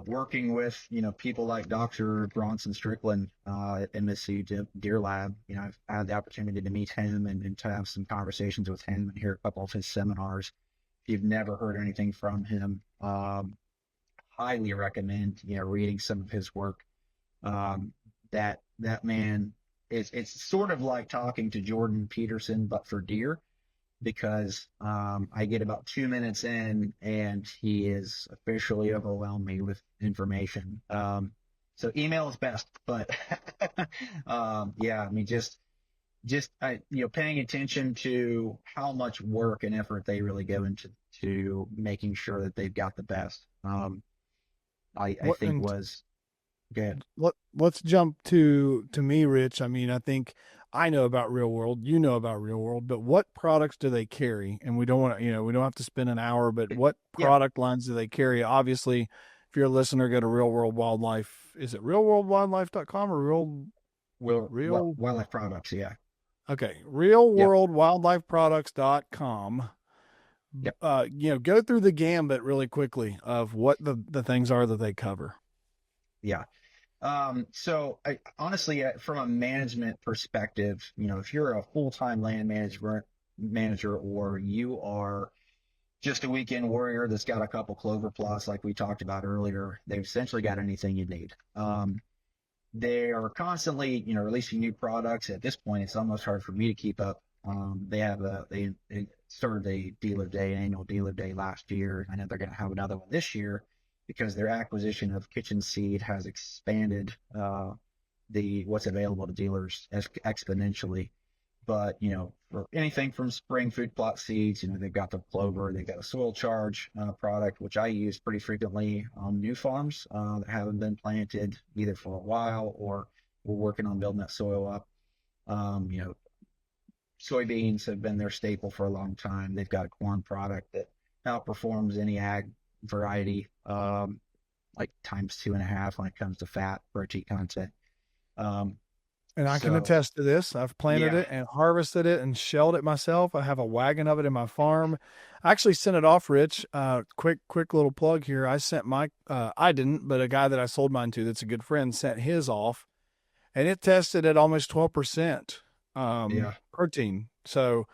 Speaker 2: Working with people like Dr. Bronson Strickland at MSC Deer Lab, I've had the opportunity to meet him and to have some conversations with him and hear a couple of his seminars. If you've never heard anything from him, highly recommend reading some of his work. That man it's sort of like talking to Jordan Peterson but for deer, because I get about 2 minutes in and he is officially overwhelmed me with information. So email is best, but yeah, I mean, just paying attention to how much work and effort they really go into making sure that they've got the best. I think was good.
Speaker 1: Let's jump to me, Rich. I mean, I think I know about Real World, you know about Real World, but what products do they carry? And we don't want to, we don't have to spend an hour, but what
Speaker 2: Yeah.
Speaker 1: product lines do they carry? Obviously, if you're a listener, go to Real World Wildlife. Is it realworldwildlife.com or real
Speaker 2: wildlife products? Yeah.
Speaker 1: Okay.
Speaker 2: Yep.
Speaker 1: realworldwildlifeproducts.com.
Speaker 2: Yep.
Speaker 1: Go through the gambit really quickly of what the things are that they cover.
Speaker 2: Yeah. So honestly, from a management perspective, if you're a full-time land manager, or you are just a weekend warrior that's got a couple clover plots like we talked about earlier, they've essentially got anything you need. They are constantly, releasing new products. At this point, it's almost hard for me to keep up. They started a dealer day, an annual dealer day last year. I know they're going to have another one this year, because their acquisition of Kitchen Seed has expanded what's available to dealers exponentially. but for anything from spring food plot seeds, they've got the clover, they've got a soil charge product, which I use pretty frequently on new farms that haven't been planted either for a while or we're working on building that soil up. Soybeans have been their staple for a long time. They've got a corn product that outperforms any ag variety, like times 2.5 when it comes to fat, protein content.
Speaker 1: And I can attest to this. I've planted it and harvested it and shelled it myself. I have a wagon of it in my farm. I actually sent it off, Rich. Quick little plug here. I sent I didn't, but a guy that I sold mine to that's a good friend sent his off, and it tested at almost 12% protein. So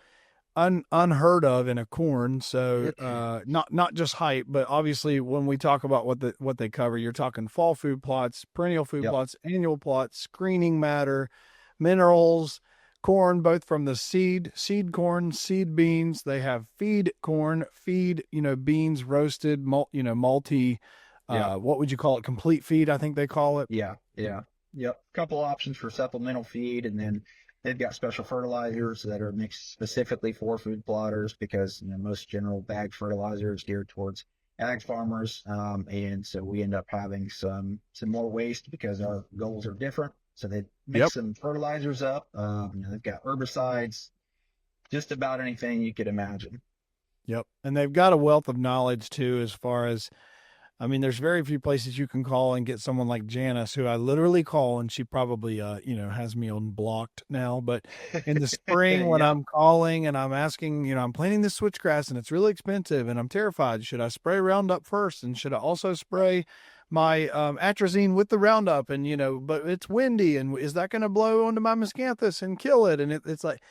Speaker 1: unheard of in a corn. So not just height, but obviously when we talk about what they cover, you're talking fall food plots, perennial food plots, annual plots, screening matter, minerals, corn, both from the seed corn, seed beans. They have feed corn, feed, beans roasted, multi, what would you call it? Complete feed, I think they call it.
Speaker 2: Yeah. Couple options for supplemental feed, and then they've got special fertilizers that are mixed specifically for food plotters because most general bag fertilizer is geared towards ag farmers, and so we end up having some more waste because our goals are different. So they mix some fertilizers up. They've got herbicides, just about anything you could imagine.
Speaker 1: Yep, and they've got a wealth of knowledge too, as far as. I mean, there's very few places you can call and get someone like Janice, who I literally call, and she probably, has me on blocked now. But in the spring, when I'm calling and I'm asking, I'm planting this switchgrass and it's really expensive and I'm terrified. Should I spray Roundup first? And should I also spray my atrazine with the Roundup? And, but it's windy, and is that going to blow onto my miscanthus and kill it? And it's like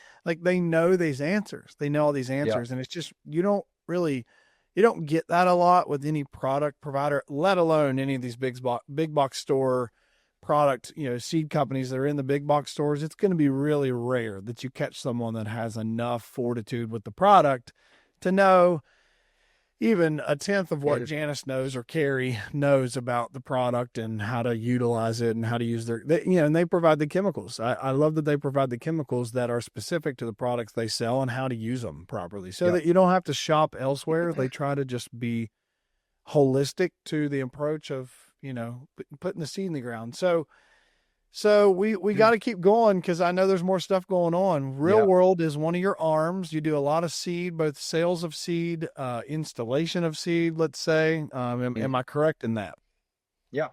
Speaker 1: they know these answers. They know all these answers. And it's just, you don't get that a lot with any product provider, let alone any of these big box store product, seed companies that are in the big box stores. It's going to be really rare that you catch someone that has enough fortitude with the product to know even a tenth of what Janice knows or Carrie knows about the product and how to utilize it and how to use and they provide the chemicals. I love that they provide the chemicals that are specific to the products they sell and how to use them properly so that you don't have to shop elsewhere. They try to just be holistic to the approach of, putting the seed in the ground. So we got to keep going because I know there's more stuff going on. Real World is one of your arms. You do a lot of seed, both sales of seed, installation of seed, let's say. Am I correct in that?
Speaker 2: Yeah.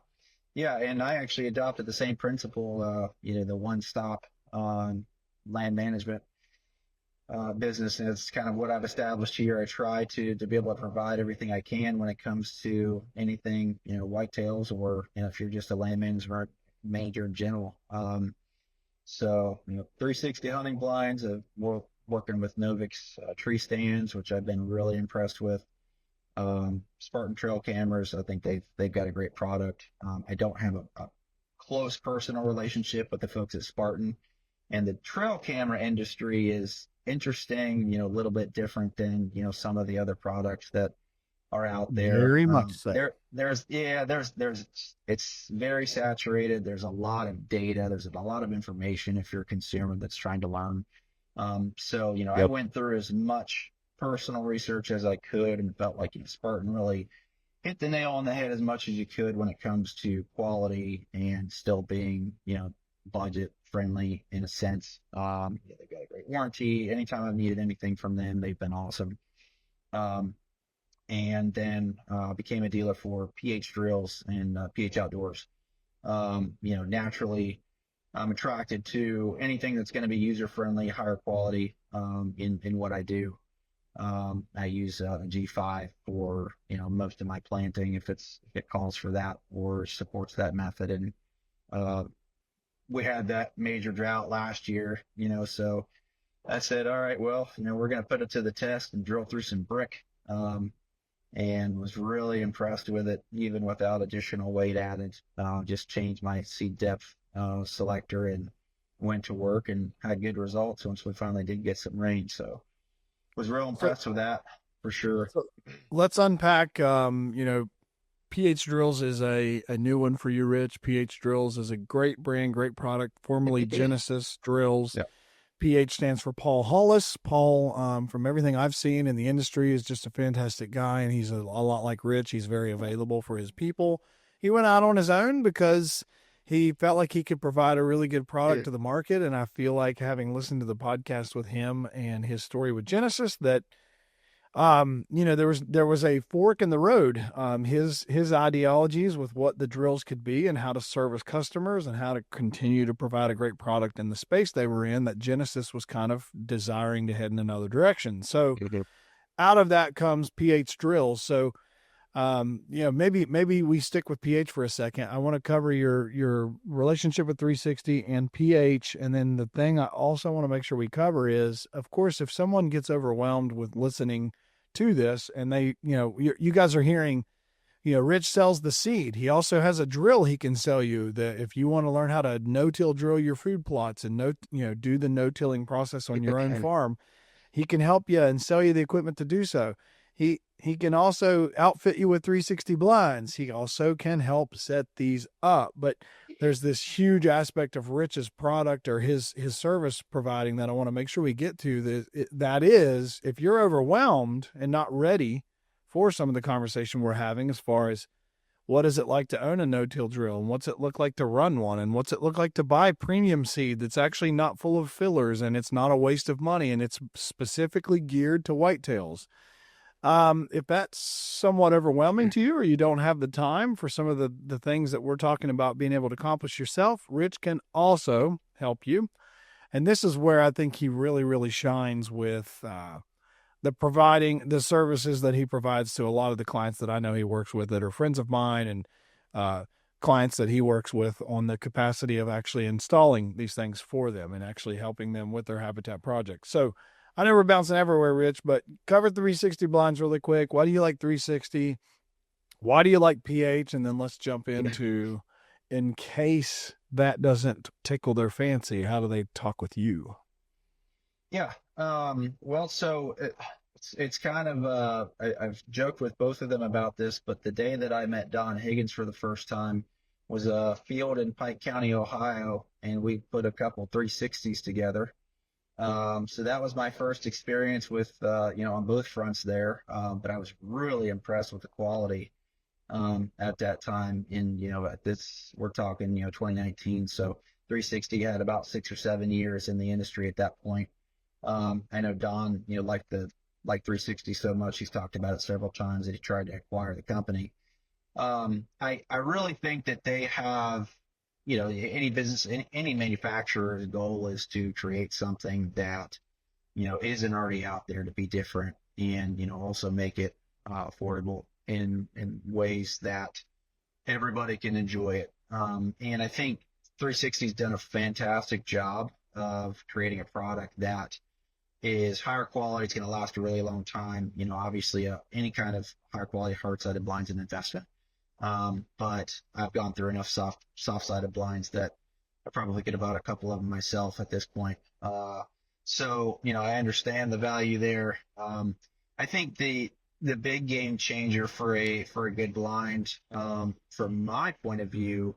Speaker 2: And I actually adopted the same principle, the one-stop land management business. And it's kind of what I've established here. I try to be able to provide everything I can when it comes to anything, whitetails, or, if you're just a land management major in general. 360 hunting blinds, we're working with Novix tree stands, which I've been really impressed with. Spartan trail cameras, I think they've got a great product. I don't have a close personal relationship with the folks at Spartan, and the trail camera industry is interesting, a little bit different than, some of the other products that are out there.
Speaker 1: Very much so.
Speaker 2: It's very saturated. There's a lot of data. There's a lot of information if you're a consumer that's trying to learn. I went through as much personal research as I could and felt like Spartan really hit the nail on the head as much as you could when it comes to quality and still being, budget friendly in a sense. They've got a great warranty. Anytime I've needed anything from them, they've been awesome. And then became a dealer for PH Drills and PH Outdoors. Naturally, I'm attracted to anything that's going to be user-friendly, higher quality in what I do. I use a G5 for most of my planting if it calls for that or supports that method. And we had that major drought last year, so I said, all right, well, we're going to put it to the test and drill through some brick. And was really impressed with it, even without additional weight added. Just changed my seed depth selector and went to work and had good results once we finally did get some rain. So was real impressed with that for sure.
Speaker 1: So let's unpack, PH Drills is a new one for you, Rich. PH Drills is a great brand, great product, formerly Genesis Drills.
Speaker 2: Yeah.
Speaker 1: PH stands for Paul Hollis. Paul, from everything I've seen in the industry, is just a fantastic guy, and he's a lot like Rich. He's very available for his people. He went out on his own because he felt like he could provide a really good product to the market, and I feel like, having listened to the podcast with him and his story with Genesis, that there was a fork in the road. His ideologies with what the drills could be and how to service customers and how to continue to provide a great product in the space they were in, that Genesis was kind of desiring to head in another direction. So out of that comes PH Drills. So, maybe we stick with PH for a second. I want to cover your relationship with 360 and PH. And then the thing I also want to make sure we cover is, of course, if someone gets overwhelmed with listening to this and they, you guys are hearing, Rich sells the seed. He also has a drill he can sell you, that if you want to learn how to no-till drill your food plots and do the no-tilling process on your own farm, he can help you and sell you the equipment to do so. He can also outfit you with 360 blinds. He also can help set these up. But there's this huge aspect of Rich's product or his service providing that I want to make sure we get to. That is, if you're overwhelmed and not ready for some of the conversation we're having, as far as what is it like to own a no-till drill, and what's it look like to run one, and what's it look like to buy premium seed that's actually not full of fillers, and it's not a waste of money, and it's specifically geared to whitetails. If that's somewhat overwhelming to you, or you don't have the time for some of the things that we're talking about being able to accomplish yourself, Rich can also help you. And this is where I think he really, really shines with providing the services that he provides to a lot of the clients that I know he works with that are friends of mine, and clients that he works with on the capacity of actually installing these things for them and actually helping them with their habitat projects. So I know we're bouncing everywhere, Rich, but cover 360 blinds really quick. Why do you like 360? Why do you like PH? And then let's jump into, in case that doesn't tickle their fancy, how do they talk with you?
Speaker 2: Yeah. Well, so it's kind of, I've joked with both of them about this, but the day that I met Don Higgins for the first time was a field in Pike County, Ohio, and we put a couple 360s together. So that was my first experience with, on both fronts there. But I was really impressed with the quality, at that time we're talking, 2019. So 360 had about 6 or 7 years in the industry at that point. I know Don, liked 360 so much, he's talked about it several times that he tried to acquire the company. I really think that they have, any business, any manufacturer's goal is to create something that, isn't already out there, to be different, and, also make it affordable in ways that everybody can enjoy it. And I think 360's done a fantastic job of creating a product that is higher quality. It's going to last a really long time. Obviously any kind of higher quality hard-sided blind's an investment. But I've gone through enough soft-sided blinds that I probably could have bought a couple of them myself at this point. So, I understand the value there. I think the big game changer for a good blind, from my point of view,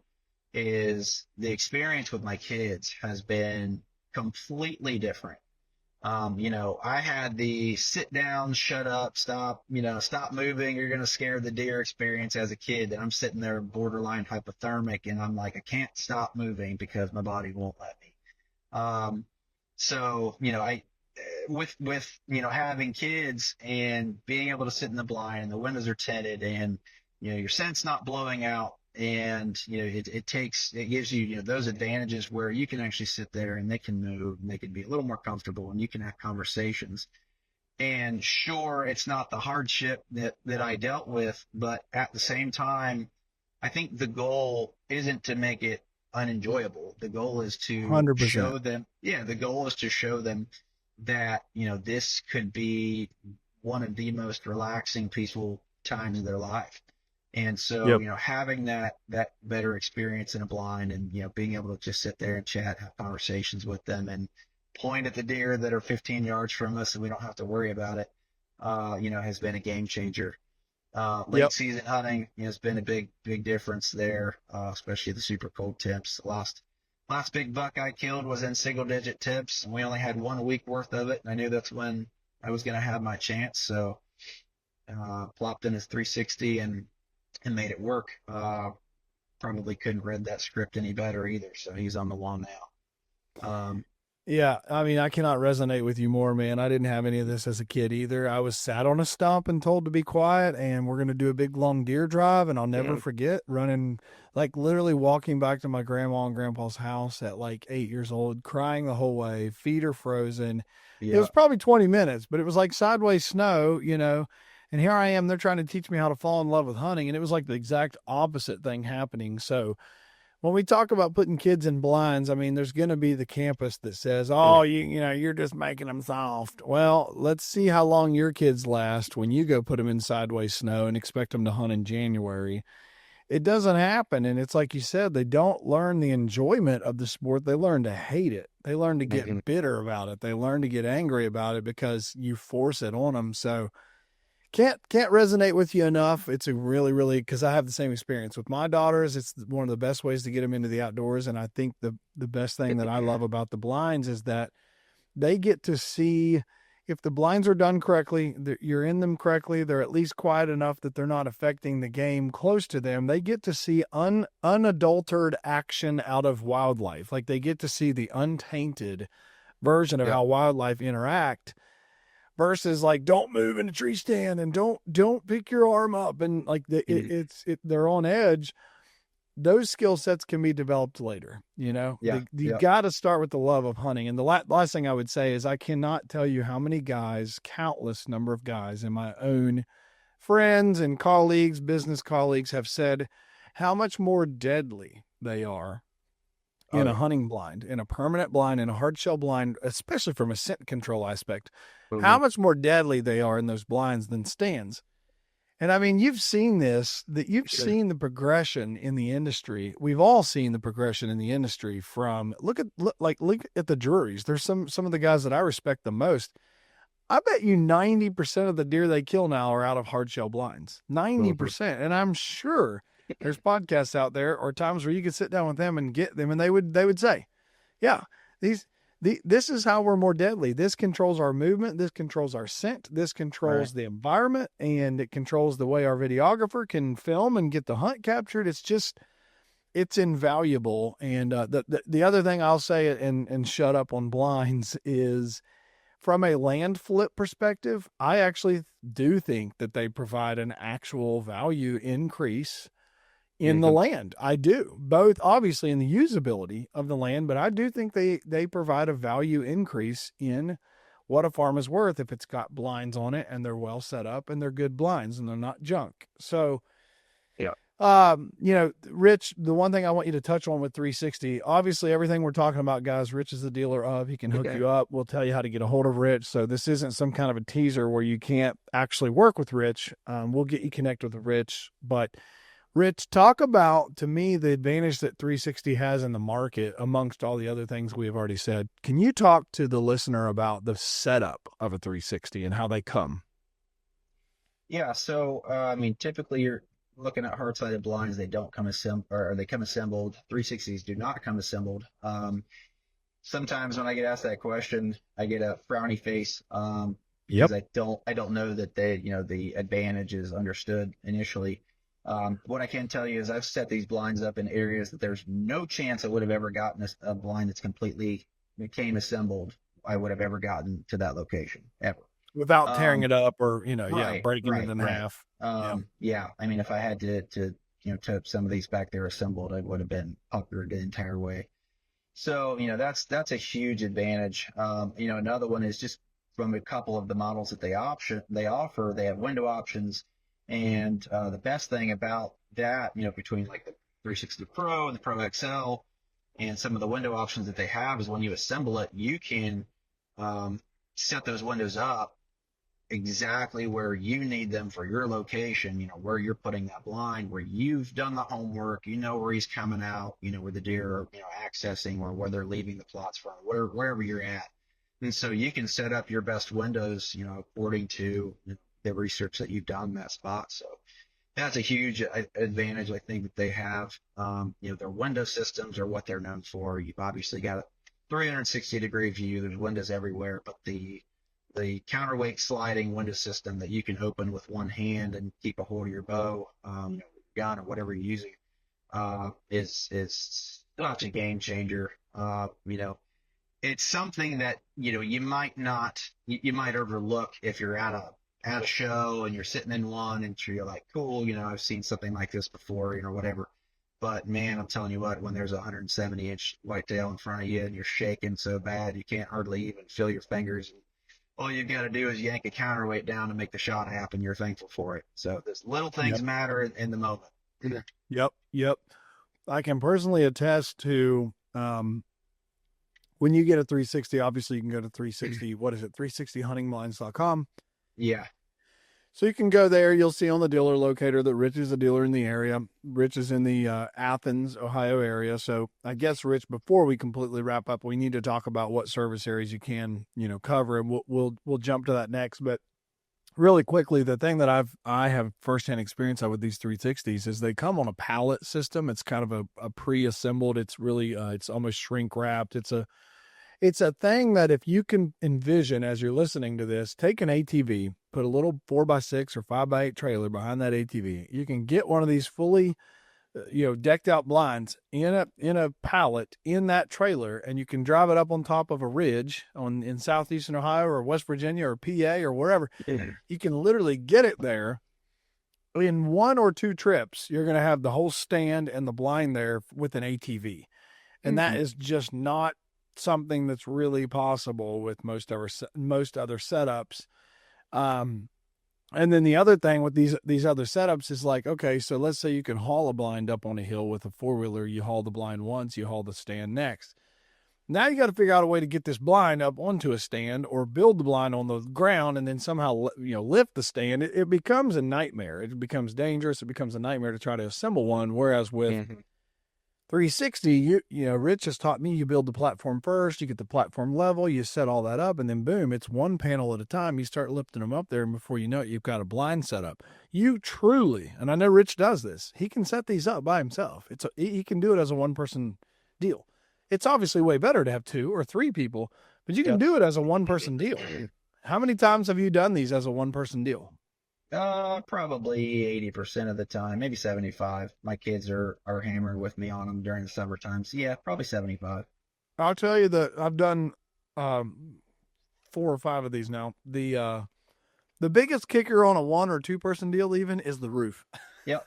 Speaker 2: is the experience with my kids has been completely different. I had the sit down, shut up, stop moving, you're going to scare the deer experience as a kid. And I'm sitting there borderline hypothermic, and I'm like, I can't stop moving because my body won't let me. So, with having kigids and being able to sit in the blind and the windows are tinted and, your scent's not blowing out, and, it gives you, those advantages where you can actually sit there and they can move and they can be a little more comfortable and you can have conversations. And sure, it's not the hardship that I dealt with, but at the same time, I think the goal isn't to make it unenjoyable. The goal is to
Speaker 1: 100%.
Speaker 2: show them, the goal is to show them that, this could be one of the most relaxing, peaceful times of their life. And so, having that better experience in a blind, and, being able to just sit there and chat, have conversations with them, and point at the deer that are 15 yards from us and we don't have to worry about it, has been a game changer. Late season hunting has been a big difference there, especially the super cold temps. The last last big buck I killed was in single digit tips, and we only had 1 week worth of it. And I knew that's when I was going to have my chance. So plopped in his 360 and made it work. Probably couldn't read that script any better either. So he's on the wall now.
Speaker 1: Yeah, I mean, I cannot resonate with you more, man. I didn't have any of this as a kid either. I was sat on a stump and told to be quiet, and we're going to do a big long deer drive, and I'll never forget running, like literally walking back to my grandma and grandpa's house at like 8 years old, crying the whole way, feet are frozen. It was probably 20 minutes, but it was like sideways snow, and here I am, they're trying to teach me how to fall in love with hunting, and it was like the exact opposite thing happening. So when we talk about putting kids in blinds, I mean, there's going to be the campus that says, "Oh, you're just making them soft." Well, let's see how long your kids last when you go put them in sideways snow and expect them to hunt in January. It doesn't happen, and it's like you said, they don't learn the enjoyment of the sport. They learn to hate it. They learn to get bitter about it. They learn to get angry about it because you force it on them. So can't resonate with you enough. It's a really, because I have the same experience with my daughters. It's one of the best ways to get them into the outdoors. And I think the best thing that I love about the blinds is that they get to see if the blinds are done correctly, you're in them correctly, they're at least quiet enough that they're not affecting the game close to them. They get to see unadulterated action out of wildlife. Like they get to see the untainted version of how wildlife interact. Versus like, don't move in the tree stand and don't pick your arm up and like they're on edge. Those skill sets can be developed later. You got to start with the love of hunting. And the last thing I would say is I cannot tell you how many guys, countless number of guys in my own friends and colleagues, business colleagues have said how much more deadly they are in a hunting blind, in a permanent blind, in a hard shell blind, especially from a scent control aspect, how much more deadly they are in those blinds than stands. And I mean, you've seen this, that you've seen the progression in the industry. We've all seen the progression in the industry from look at the juries. There's some of the guys that I respect the most. I bet you 90% of the deer they kill now are out of hard shell blinds. 90%. And I'm sure there's podcasts out there or times where you could sit down with them and get them and they would say, yeah, this is how we're more deadly. This controls our movement. This controls our scent. This controls the environment, and it controls the way our videographer can film and get the hunt captured. It's invaluable. And the other thing I'll say and shut up on blinds is from a land flip perspective, I actually do think that they provide an actual value increase in the land. I do, both obviously in the usability of the land, but I do think they provide a value increase in what a farm is worth if it's got blinds on it and they're well set up and they're good blinds and they're not junk. So, Rich, the one thing I want you to touch on with 360, obviously everything we're talking about, guys, Rich is the dealer of, he can hook you up. We'll tell you how to get a hold of Rich. So this isn't some kind of a teaser where you can't actually work with Rich. We'll get you connected with Rich, but Rich, talk about, to me, the advantage that 360 has in the market amongst all the other things we have already said. Can you talk to the listener about the setup of a 360 and how they come?
Speaker 2: Yeah. So, I mean, typically you're looking at hard-sided blinds. They don't come assembled, or they come assembled. 360s do not come assembled. Sometimes when I get asked that question, I get a frowny face. Because I don't know that the advantage is understood initially. What I can tell you is I've set these blinds up in areas that there's no chance I would have ever gotten a blind that's completely came assembled. I would have ever gotten to that location ever
Speaker 1: without tearing it up or, breaking it in half.
Speaker 2: I mean, if I had to tote some of these back there assembled, I would have been puckered the entire way. So, that's a huge advantage. Another one is just from a couple of the models that they offer, they have window options. And the best thing about that, between like the 360 Pro and the Pro XL and some of the window options that they have is when you assemble it, you can set those windows up exactly where you need them for your location, where you're putting that blind, where you've done the homework, where he's coming out, where the deer are, accessing or where they're leaving the plots from, wherever you're at. And so you can set up your best windows, according to the research that you've done in that spot. So That's a huge advantage, I think, that they have. Their window systems are what they're known for. You've obviously got a 360-degree view. There's windows everywhere, but the counterweight sliding window system that you can open with one hand and keep a hold of your bow, gun, or whatever you're using, is such a game changer. It's something that you might not you might overlook if you're at a show and you're sitting in one and you're like, cool, I've seen something like this before, whatever. But man, I'm telling you what, when there's a 170-inch whitetail in front of you and you're shaking so bad you can't hardly even feel your fingers, and all you've got to do is yank a counterweight down to make the shot happen. You're thankful for it. So those little things matter in the moment.
Speaker 1: Yep. I can personally attest to when you get a 360, obviously you can go to 360, what is it, 360huntingblinds.com.
Speaker 2: Yeah.
Speaker 1: So you can go there. You'll see on the dealer locator that Rich is a dealer in the area. Rich is in the Athens, Ohio area. So I guess, Rich, before we completely wrap up, we need to talk about what service areas you can, cover, and we'll jump to that next. But really quickly, the thing that I have firsthand experience of with these 360s is they come on a pallet system. It's kind of a pre-assembled. It's really it's almost shrink wrapped. It's a thing that if you can envision as you're listening to this, take an ATV, put a little 4x6 or 5x8 trailer behind that ATV. You can get one of these fully, decked out blinds in a pallet in that trailer, and you can drive it up on top of a ridge in southeastern Ohio or West Virginia or PA or wherever.
Speaker 2: Yeah.
Speaker 1: You can literally get it there. In 1 or 2 trips, you're going to have the whole stand and the blind there with an ATV. And that is just not something that's really possible with most other setups. And then the other thing with these other setups is like, okay, so let's say you can haul a blind up on a hill with a 4-wheeler. You haul the blind once, you haul the stand next. Now you got to figure out a way to get this blind up onto a stand or build the blind on the ground and then somehow, lift the stand. It becomes a nightmare. It becomes dangerous. It becomes a nightmare to try to assemble one. Whereas with 360, Rich has taught me, you build the platform first, you get the platform level, you set all that up, and then boom, it's one panel at a time. You start lifting them up there, and before you know it, you've got a blind set up. You truly, and I know Rich does this, he can set these up by himself. He can do it as a one-person deal. It's obviously way better to have 2 or 3 people, but you can do it as a one-person deal. How many times have you done these as a one-person deal?
Speaker 2: Probably 80% of the time, maybe 75. My kids are hammered with me on them during the summertime. So yeah, probably 75.
Speaker 1: I'll tell you that I've done 4 or 5 of these now. The biggest kicker on a 1 or 2 person deal even is the roof.
Speaker 2: Yep.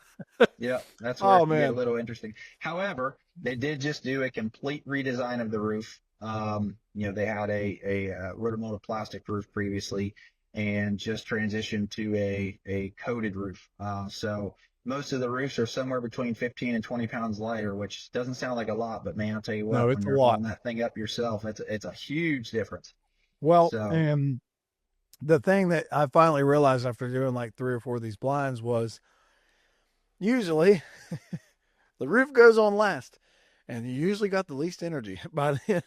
Speaker 2: That's where it can get a little interesting. However, they did just do a complete redesign of the roof. They had a rotomolded plastic roof previously, and just transitioned to a coated roof. So most of the roofs are somewhere between 15 and 20 pounds lighter, which doesn't sound like a lot, but man, I'll tell you what,
Speaker 1: no, it's a lot.
Speaker 2: Hauling that thing up yourself, it's a huge difference.
Speaker 1: Well, and the thing that I finally realized after doing like 3 or 4 of these blinds was usually the roof goes on last, and you usually got the least energy by then.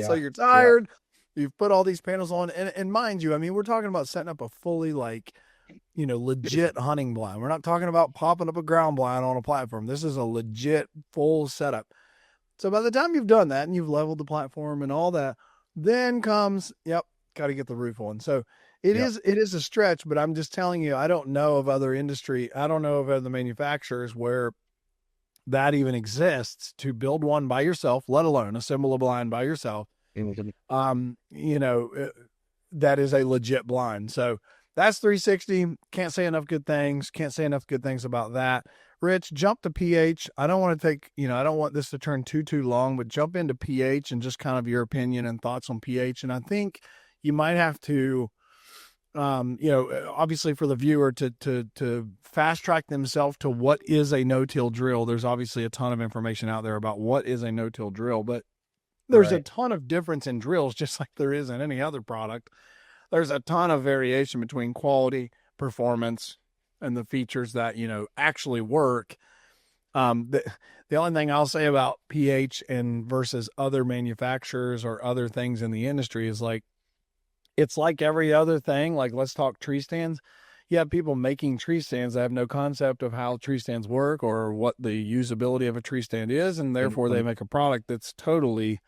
Speaker 1: So you're tired. You've put all these panels on, and mind you, I mean, we're talking about setting up a fully legit hunting blind. We're not talking about popping up a ground blind on a platform. This is a legit full setup. So by the time you've done that and you've leveled the platform and all that, then comes, got to get the roof on. So it is a stretch, but I'm just telling you, I don't know of other industry. I don't know of other manufacturers where that even exists to build one by yourself, let alone assemble a blind by yourself. That is a legit blind. So that's 360. Can't say enough good things. Can't say enough good things about that. Rich, jump to pH. I don't want to take, I don't want this to turn too long, but jump into pH and just kind of your opinion and thoughts on pH. And I think you might have to, obviously for the viewer to fast track themselves to what is a no-till drill. There's obviously a ton of information out there about what is a no-till drill, but there's a ton of difference in drills, just like there is in any other product. There's a ton of variation between quality, performance, and the features that, actually work. The only thing I'll say about pH and versus other manufacturers or other things in the industry is it's like every other thing. Like, let's talk tree stands. you have people making tree stands that have no concept of how tree stands work or what the usability of a tree stand is, and therefore they make a product that's totally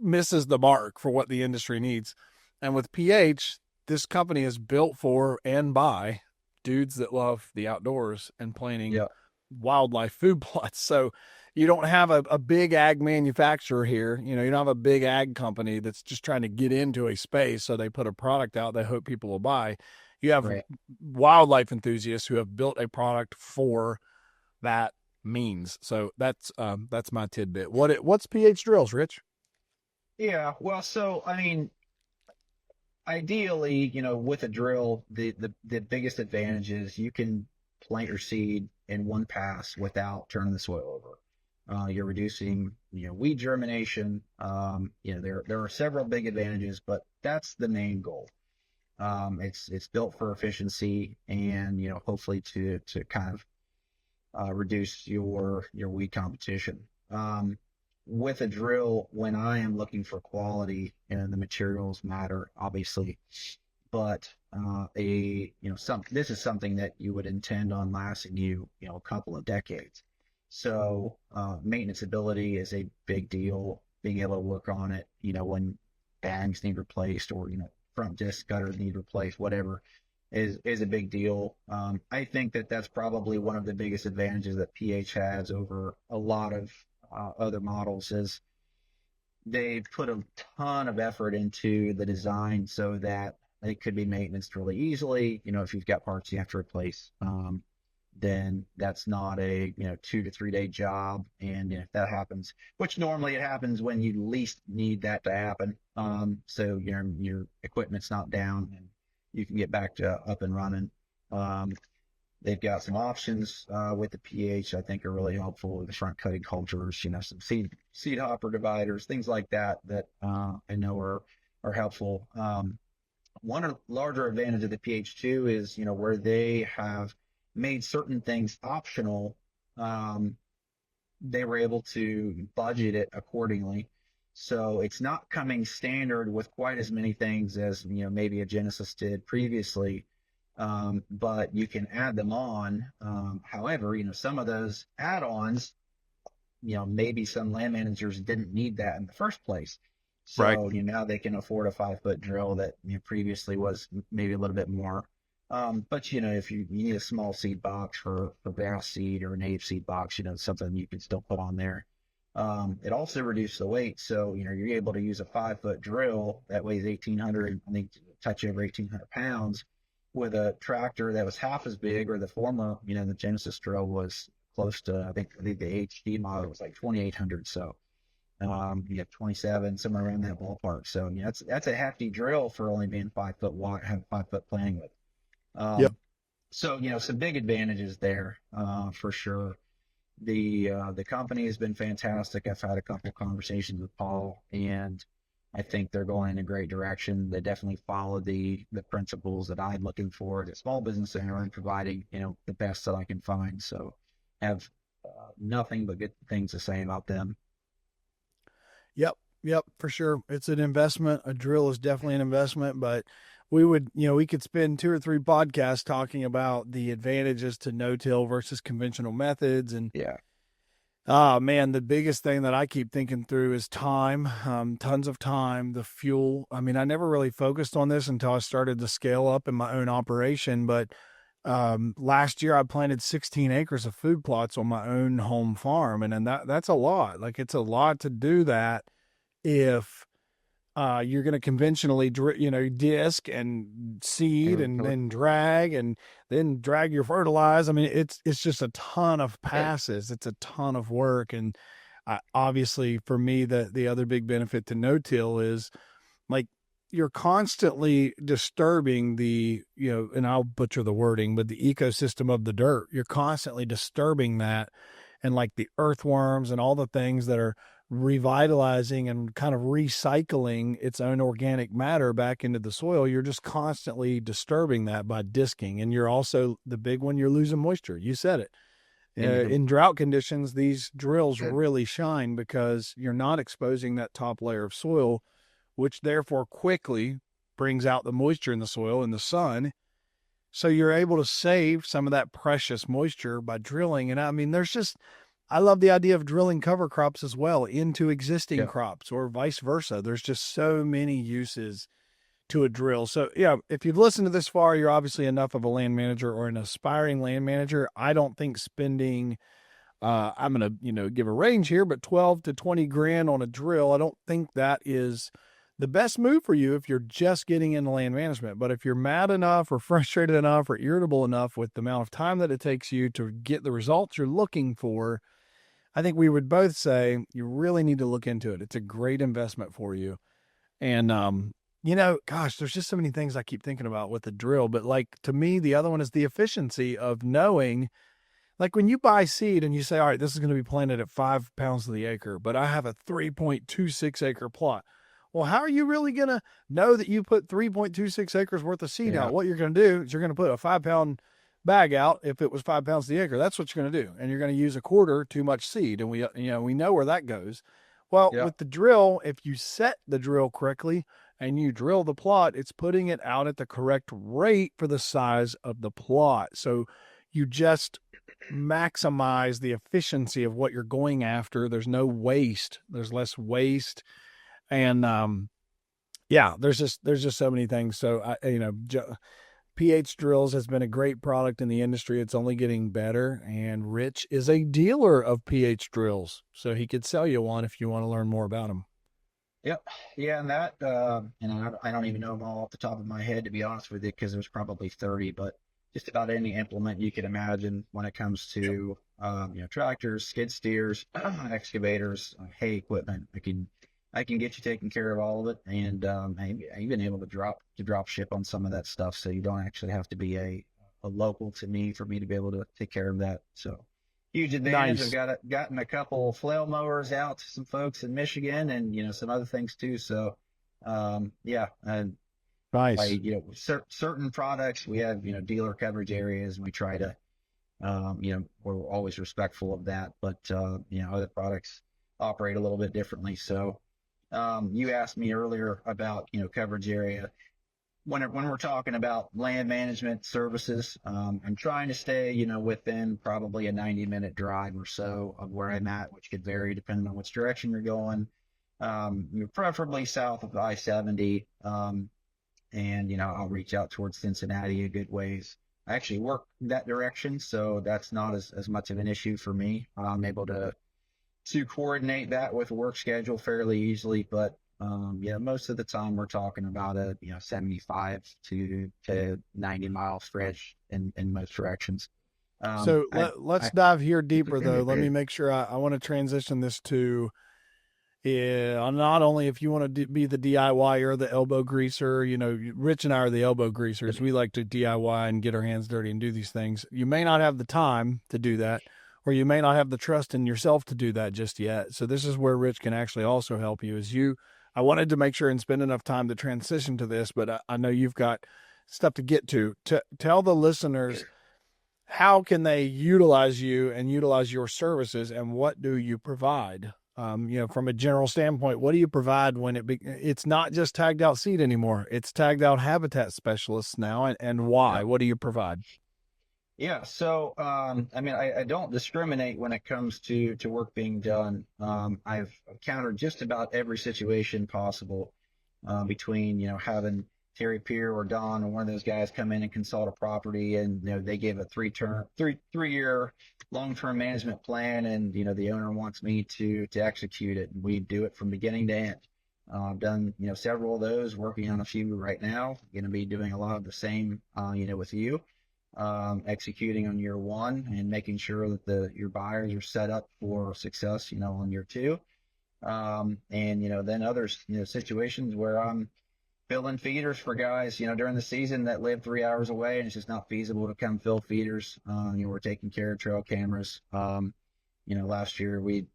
Speaker 1: misses the mark for what the industry needs. And with PH, this company is built for and by dudes that love the outdoors and planting wildlife food plots. So you don't have a big ag manufacturer here. You know, you don't have a big ag company that's just trying to get into a space. So they put a product out they hope people will buy. You have wildlife enthusiasts who have built a product for that means. So that's my tidbit. What's PH drills, Rich?
Speaker 2: Yeah, well, so I mean, ideally, with a drill, the biggest advantage is you can plant your seed in one pass without turning the soil over. You're reducing, weed germination. There are several big advantages, but that's the main goal. It's built for efficiency and hopefully to kind of reduce your weed competition. With a drill, when I am looking for quality, and the materials matter, obviously, but this is something that you would intend on lasting you, a couple of decades. So maintenance ability is a big deal. Being able to work on it, when bangs need replaced or front disc gutter need replaced, whatever, is a big deal. I think that's probably one of the biggest advantages that PH has over a lot of other models is they put a ton of effort into the design so that it could be maintained really easily. If you've got parts you have to replace, then that's not a 2 to 3 day job. And if that happens, which normally it happens when you least need that to happen, so your equipment's not down and you can get back to up and running. They've got some options with the PH I think are really helpful. The front cutting cultures, some seed hopper dividers, things like that I know are helpful. One larger advantage of the PH2 is where they have made certain things optional. They were able to budget it accordingly, so it's not coming standard with quite as many things as maybe a Genesis did previously. But you can add them on. However, some of those add-ons, maybe some land managers didn't need that in the first place. So now they can afford a 5-foot drill that previously was maybe a little bit more. But if you need a small seed box for grass seed or a native seed box, something you can still put on there. It also reduced the weight, so you're able to use a 5-foot drill that weighs 1,800, I think, touch over 1,800 pounds, with a tractor that was half as big, or the former, the Genesis drill was close to, I think the HD model was like 2,800. So you have 27, somewhere around that ballpark. So that's a hefty drill for only being 5 foot wide, have 5 foot planting width. So some big advantages there for sure. The company has been fantastic. I've had a couple of conversations with Paul, and I think they're going in a great direction. They definitely follow the principles that I'm looking for as a small business owner and providing, the best that I can find. So have nothing but good things to say about them.
Speaker 1: Yep, for sure. It's an investment. A drill is definitely an investment, but we could spend 2 or 3 podcasts talking about the advantages to no-till versus conventional methods. And man, the biggest thing that I keep thinking through is time, tons of time, the fuel. I mean, I never really focused on this until I started to scale up in my own operation. But last year I planted 16 acres of food plots on my own home farm. And that's a lot. Like, it's a lot to do that if you're going to conventionally, disc and seed and then drag your fertilize. I mean, it's just a ton of passes. It's a ton of work. And obviously for me, the other big benefit to no-till is, like, you're constantly disturbing the, and I'll butcher the wording, but the ecosystem of the dirt. You're constantly disturbing that, and like the earthworms and all the things that are revitalizing and kind of recycling its own organic matter back into the soil. You're just constantly disturbing that by disking. And you're also, the big one, you're losing moisture. You said it. In drought conditions, these drills really shine because you're not exposing that top layer of soil, which therefore quickly brings out the moisture in the soil, and the sun So you're able to save some of that precious moisture by drilling. And I mean, I love the idea of drilling cover crops as well into existing
Speaker 2: Yeah.
Speaker 1: crops or vice versa. There's just so many uses to a drill. So yeah, if you've listened to this far, you're obviously enough of a land manager or an aspiring land manager. I don't think spending, I'm going to, give a range here, but 12 to 20 grand on a drill, I don't think that is the best move for you if you're just getting into land management. But if you're mad enough or frustrated enough or irritable enough with the amount of time that it takes you to get the results you're looking for, I think we would both say you really need to look into it. It's a great investment for you. And, gosh, there's just so many things I keep thinking about with the drill. But like to me, the other one is the efficiency of knowing, like when you buy seed and you say, all right, this is going to be planted at 5 pounds to the acre, but I have a 3.26 acre plot. Well, how are you really going to know that you put 3.26 acres worth of seed out? What you're going to do is you're going to put a 5-pound bag out. If it was 5 pounds to the acre, that's what you're going to do. And you're going to use a quarter too much seed. And we know where that goes. Well, with the drill, if you set the drill correctly and you drill the plot, it's putting it out at the correct rate for the size of the plot. So you just maximize the efficiency of what you're going after. There's no waste. There's less waste. And, there's just so many things. So PH Drills has been a great product in the industry. It's only getting better. And Rich is a dealer of PH Drills, so he could sell you one if you want to learn more about them.
Speaker 2: Yep. Yeah. And that, I don't even know them all off the top of my head, to be honest with you, because there's probably 30, but just about any implement you could imagine when it comes to, tractors, skid steers, excavators, hay equipment. I can get you taken care of all of it, and I've been able to drop ship on some of that stuff, so you don't actually have to be a local to me for me to be able to take care of that. So huge advantage.
Speaker 1: Nice.
Speaker 2: I've gotten a couple flail mowers out to some folks in Michigan, and some other things too. So and
Speaker 1: Nice.
Speaker 2: certain products we have dealer coverage areas, and we try to we're always respectful of that, but other products operate a little bit differently. So you asked me earlier about, coverage area. When we're talking about land management services, I'm trying to stay, within probably a 90-minute drive or so of where I'm at, which could vary depending on which direction you're going. Preferably south of I-70. And I'll reach out towards Cincinnati a good ways. I actually work that direction, so that's not as much of an issue for me. I'm able to coordinate that with work schedule fairly easily, but most of the time we're talking about a 75 to 90 mile stretch in most directions.
Speaker 1: So let's dive here deeper though. Let me make sure I want to transition this to not only if you want to be the DIYer, the elbow greaser. Rich and I are the elbow greasers. We like to DIY and get our hands dirty and do these things. You may not have the time to do that, or you may not have the trust in yourself to do that just yet. So this is where Rich can actually also help you. I wanted to make sure and spend enough time to transition to this, but I know you've got stuff to get to tell the listeners, how can they utilize you and utilize your services, and what do you provide? From a general standpoint, what do you provide when it's not just tagged out seed anymore? It's tagged out habitat specialists now, and why?
Speaker 2: Yeah.
Speaker 1: What do you provide?
Speaker 2: Yeah. So, I don't discriminate when it comes to work being done. I've encountered just about every situation possible, between, having Terry Peer or Don or one of those guys come in and consult a property, and, they give a three-year long-term management plan, and, the owner wants me to execute it, and we do it from beginning to end. I've done, several of those, working on a few right now. Going to be doing a lot of the same, with you. Executing on year one and making sure that your buyers are set up for success, on year two. Then others, situations where I'm filling feeders for guys, during the season that live 3 hours away, and it's just not feasible to come fill feeders. We're taking care of trail cameras. Last year we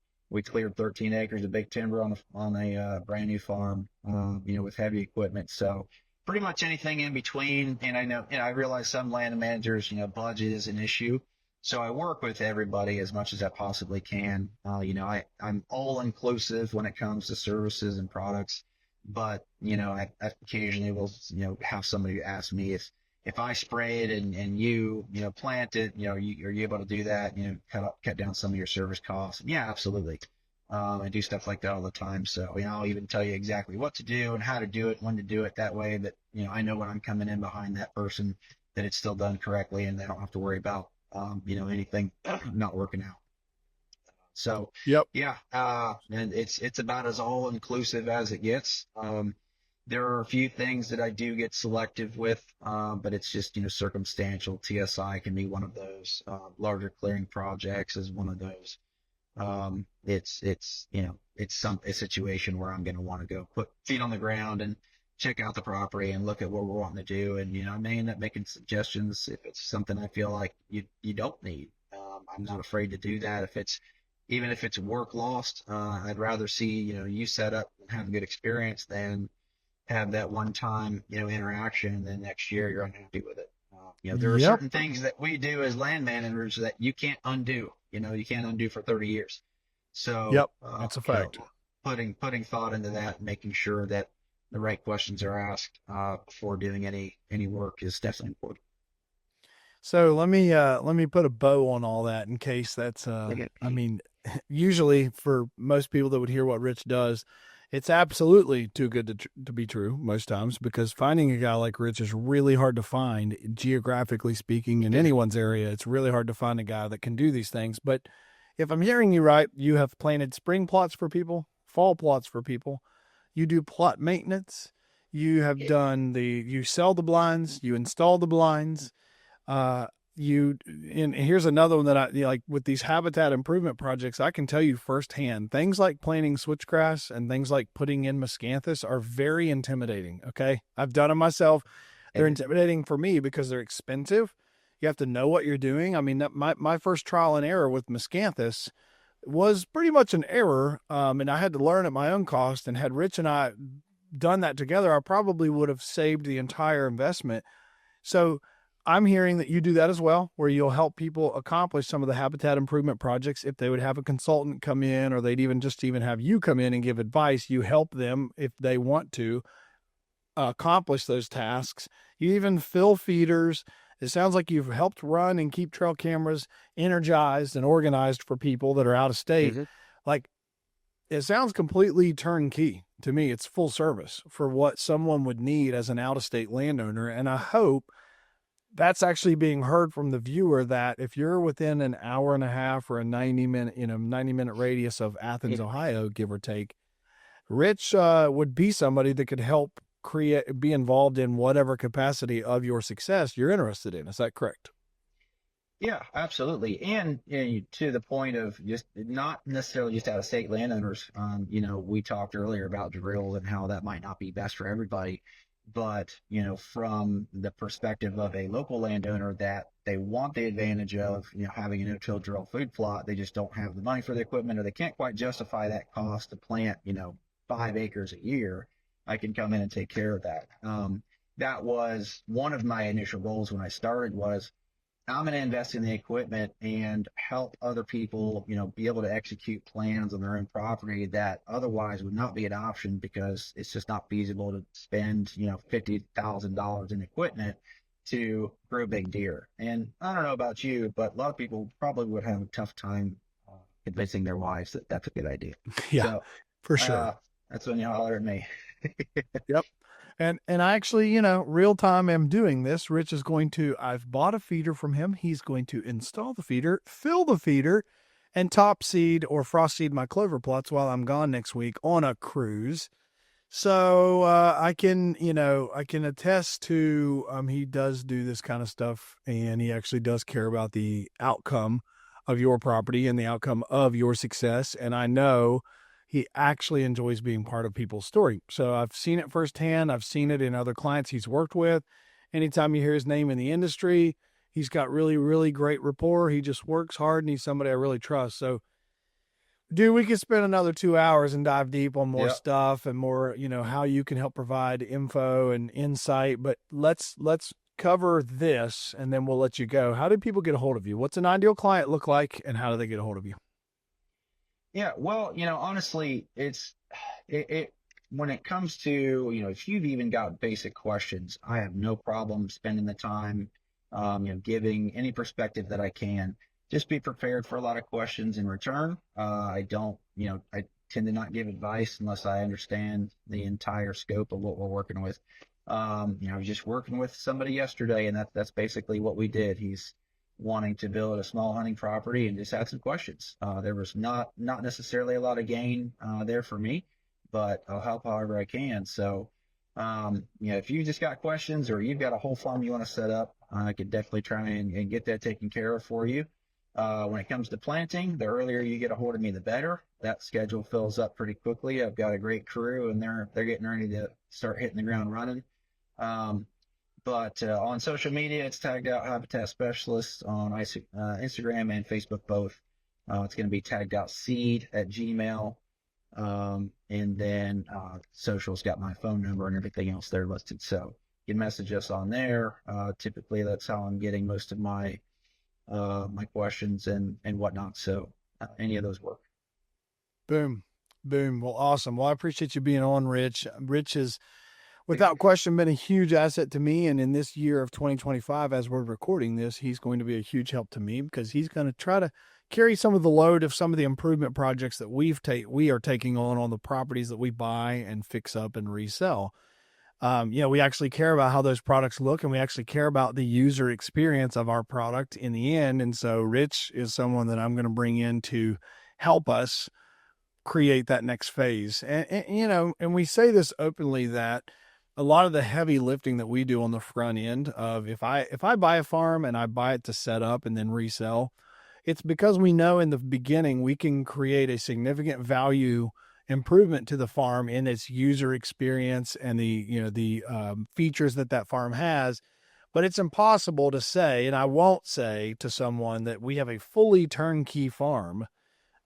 Speaker 2: cleared 13 acres of big timber on a brand new farm, with heavy equipment. So pretty much anything in between. And I know, I realize some land managers, budget is an issue. So I work with everybody as much as I possibly can. I'm all inclusive when it comes to services and products, but, I occasionally will, have somebody ask me if I spray it and you plant it, are you able to do that? Cut down some of your service costs. Yeah, absolutely. I do stuff like that all the time. So, I'll even tell you exactly what to do and how to do it, when to do it, that way that, I know when I'm coming in behind that person that it's still done correctly and they don't have to worry about, anything not working out. So,
Speaker 1: Yep.
Speaker 2: yeah, and it's about as all inclusive as it gets. There are a few things that I do get selective with, but it's just, circumstantial. TSI can be one of those. Larger clearing projects is one of those. It's a situation where I'm going to want to go put feet on the ground and check out the property and look at what we're wanting to do. And, I may end up making suggestions if it's something I feel like you don't need. I'm not afraid to do that. Even if it's work lost, I'd rather see, you set up and have a good experience than have that one time, interaction, and then next year you're unhappy with it. There are certain things that we do as land managers that you can't undo. You can't undo for 30 years. So
Speaker 1: that's a fact.
Speaker 2: Putting thought into that, making sure that the right questions are asked before doing any work is definitely important.
Speaker 1: So let me put a bow on all that in case that's usually for most people that would hear what Rich does, it's absolutely too good to be true most times, because finding a guy like Rich is really hard to find, geographically speaking, in anyone's area. It's really hard to find a guy that can do these things. But if I'm hearing you right, you have planted spring plots for people, fall plots for people. You do plot maintenance. You have done you sell the blinds, you install the blinds. And here's another one that I like with these habitat improvement projects. I can tell you firsthand, things like planting switchgrass and things like putting in miscanthus are very intimidating. Okay. I've done them myself. They're intimidating for me because they're expensive. You have to know what you're doing. I mean, my first trial and error with miscanthus was pretty much an error. And I had to learn at my own cost, and had Rich and I done that together, I probably would have saved the entire investment. So I'm hearing that you do that as well, where you'll help people accomplish some of the habitat improvement projects. If they would have a consultant come in, or they'd even have you come in and give advice, you help them if they want to accomplish those tasks. You even fill feeders. It sounds like you've helped run and keep trail cameras energized and organized for people that are out of state. Mm-hmm. Like, it sounds completely turnkey to me. It's full service for what someone would need as an out-of-state landowner. And I hope that's actually being heard from the viewer, that if you're within an hour and a half or a 90-minute radius of Athens, Ohio, give or take, Rich would be somebody that could help be involved in whatever capacity of your success you're interested in. Is that correct?
Speaker 2: Yeah, absolutely. And to the point of just not necessarily just out of state landowners, we talked earlier about drills and how that might not be best for everybody. But, from the perspective of a local landowner, that they want the advantage of, having a no-till drill food plot, they just don't have the money for the equipment, or they can't quite justify that cost to plant, 5 acres a year, I can come in and take care of that. That was one of my initial goals when I started, was I'm going to invest in the equipment and help other people, be able to execute plans on their own property that otherwise would not be an option, because it's just not feasible to spend, $50,000 in equipment to grow big deer. And I don't know about you, but a lot of people probably would have a tough time convincing their wives that that's a good idea.
Speaker 1: Yeah, so, for sure.
Speaker 2: That's when you holler at me.
Speaker 1: Yep. And I actually, real time am doing this. Rich is I've bought a feeder from him. He's going to install the feeder, fill the feeder, and top seed or frost seed my clover plots while I'm gone next week on a cruise. So I can attest to he does do this kind of stuff, and he actually does care about the outcome of your property and the outcome of your success. And I know he actually enjoys being part of people's story. So I've seen it firsthand. I've seen it in other clients he's worked with. Anytime you hear his name in the industry, he's got really, really great rapport. He just works hard, and he's somebody I really trust. So, dude, we could spend another 2 hours and dive deep on more stuff and more, how you can help provide info and insight. But let's cover this, and then we'll let you go. How do people get a hold of you? What's an ideal client look like, and how do they get a hold of you?
Speaker 2: Yeah, well, honestly, when it comes to, if you've even got basic questions, I have no problem spending the time, giving any perspective that I can. Just be prepared for a lot of questions in return. I don't, I tend to not give advice unless I understand the entire scope of what we're working with. I was just working with somebody yesterday, and that's basically what we did. He's wanting to build a small hunting property and just had some questions. There was not necessarily a lot of gain there for me, but I'll help however I can. So, if you just got questions or you've got a whole farm you want to set up, I could definitely try and get that taken care of for you. When it comes to planting, the earlier you get a hold of me, the better. That schedule fills up pretty quickly. I've got a great crew, and they're getting ready to start hitting the ground running. But on social media, it's tagged out Habitat Specialist on Instagram and Facebook both. It's going to be tagged out seed at Gmail. And then social's got my phone number and everything else there listed. So you can message us on there. Typically, that's how I'm getting most of my questions and whatnot. So any of those work.
Speaker 1: Boom. Well, awesome. Well, I appreciate you being on, Rich. Rich is, without question, been a huge asset to me. And in this year of 2025, as we're recording this, he's going to be a huge help to me because he's going to try to carry some of the load of some of the improvement projects that we are taking on the properties that we buy and fix up and resell. We actually care about how those products look, and we actually care about the user experience of our product in the end. And so Rich is someone that I'm going to bring in to help us create that next phase. And we say this openly that a lot of the heavy lifting that we do on the front end of if I buy a farm and I buy it to set up and then resell, it's because we know in the beginning we can create a significant value improvement to the farm in its user experience and the features that farm has. But it's impossible to say, and I won't say to someone that we have a fully turnkey farm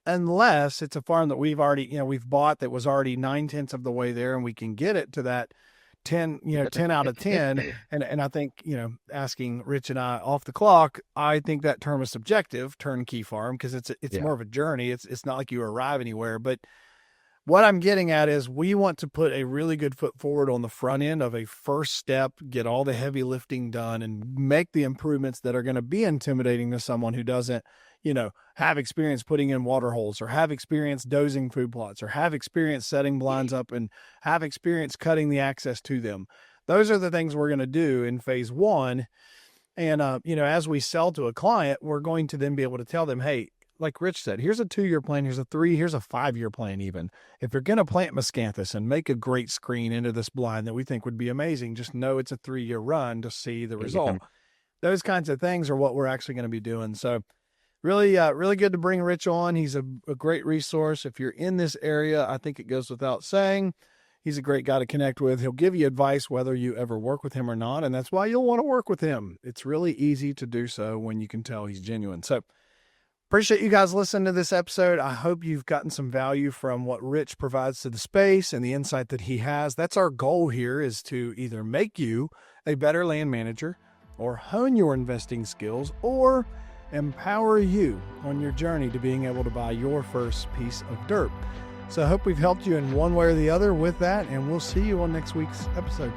Speaker 1: unless it's a farm that we've bought that was already 9/10 of the way there, and we can get it to that 10 out of 10. And I think, asking Rich and I off the clock, I think that term is subjective, turnkey farm, because it's more of a journey. It's not like you arrive anywhere. But what I'm getting at is we want to put a really good foot forward on the front end of a first step, get all the heavy lifting done and make the improvements that are going to be intimidating to someone who doesn't, have experience putting in water holes or have experience dozing food plots or have experience setting blinds up and have experience cutting the access to them. Those are the things we're going to do in phase one. And, as we sell to a client, we're going to then be able to tell them, hey, like Rich said, here's a 2-year plan, here's a 3, here's a 5-year plan even. If you're going to plant miscanthus and make a great screen into this blind that we think would be amazing, just know it's a 3-year run to see the result. Those kinds of things are what we're actually going to be doing. So really good to bring Rich on. He's a great resource. If you're in this area, I think it goes without saying, he's a great guy to connect with. He'll give you advice whether you ever work with him or not, and that's why you'll want to work with him. It's really easy to do so when you can tell he's genuine. So appreciate you guys listening to this episode. I hope you've gotten some value from what Rich provides to the space and the insight that he has. That's our goal here, is to either make you a better land manager or hone your investing skills or empower you on your journey to being able to buy your first piece of dirt. So I hope we've helped you in one way or the other with that, and we'll see you on next week's episode.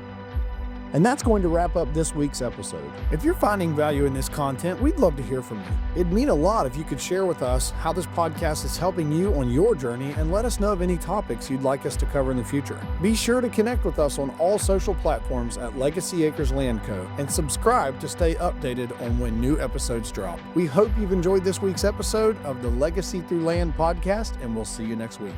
Speaker 1: And that's going to wrap up this week's episode. If you're finding value in this content, we'd love to hear from you. It'd mean a lot if you could share with us how this podcast is helping you on your journey and let us know of any topics you'd like us to cover in the future. Be sure to connect with us on all social platforms at Legacy Acres Land Co. and subscribe to stay updated on when new episodes drop. We hope you've enjoyed this week's episode of the Legacy Through Land podcast, and we'll see you next week.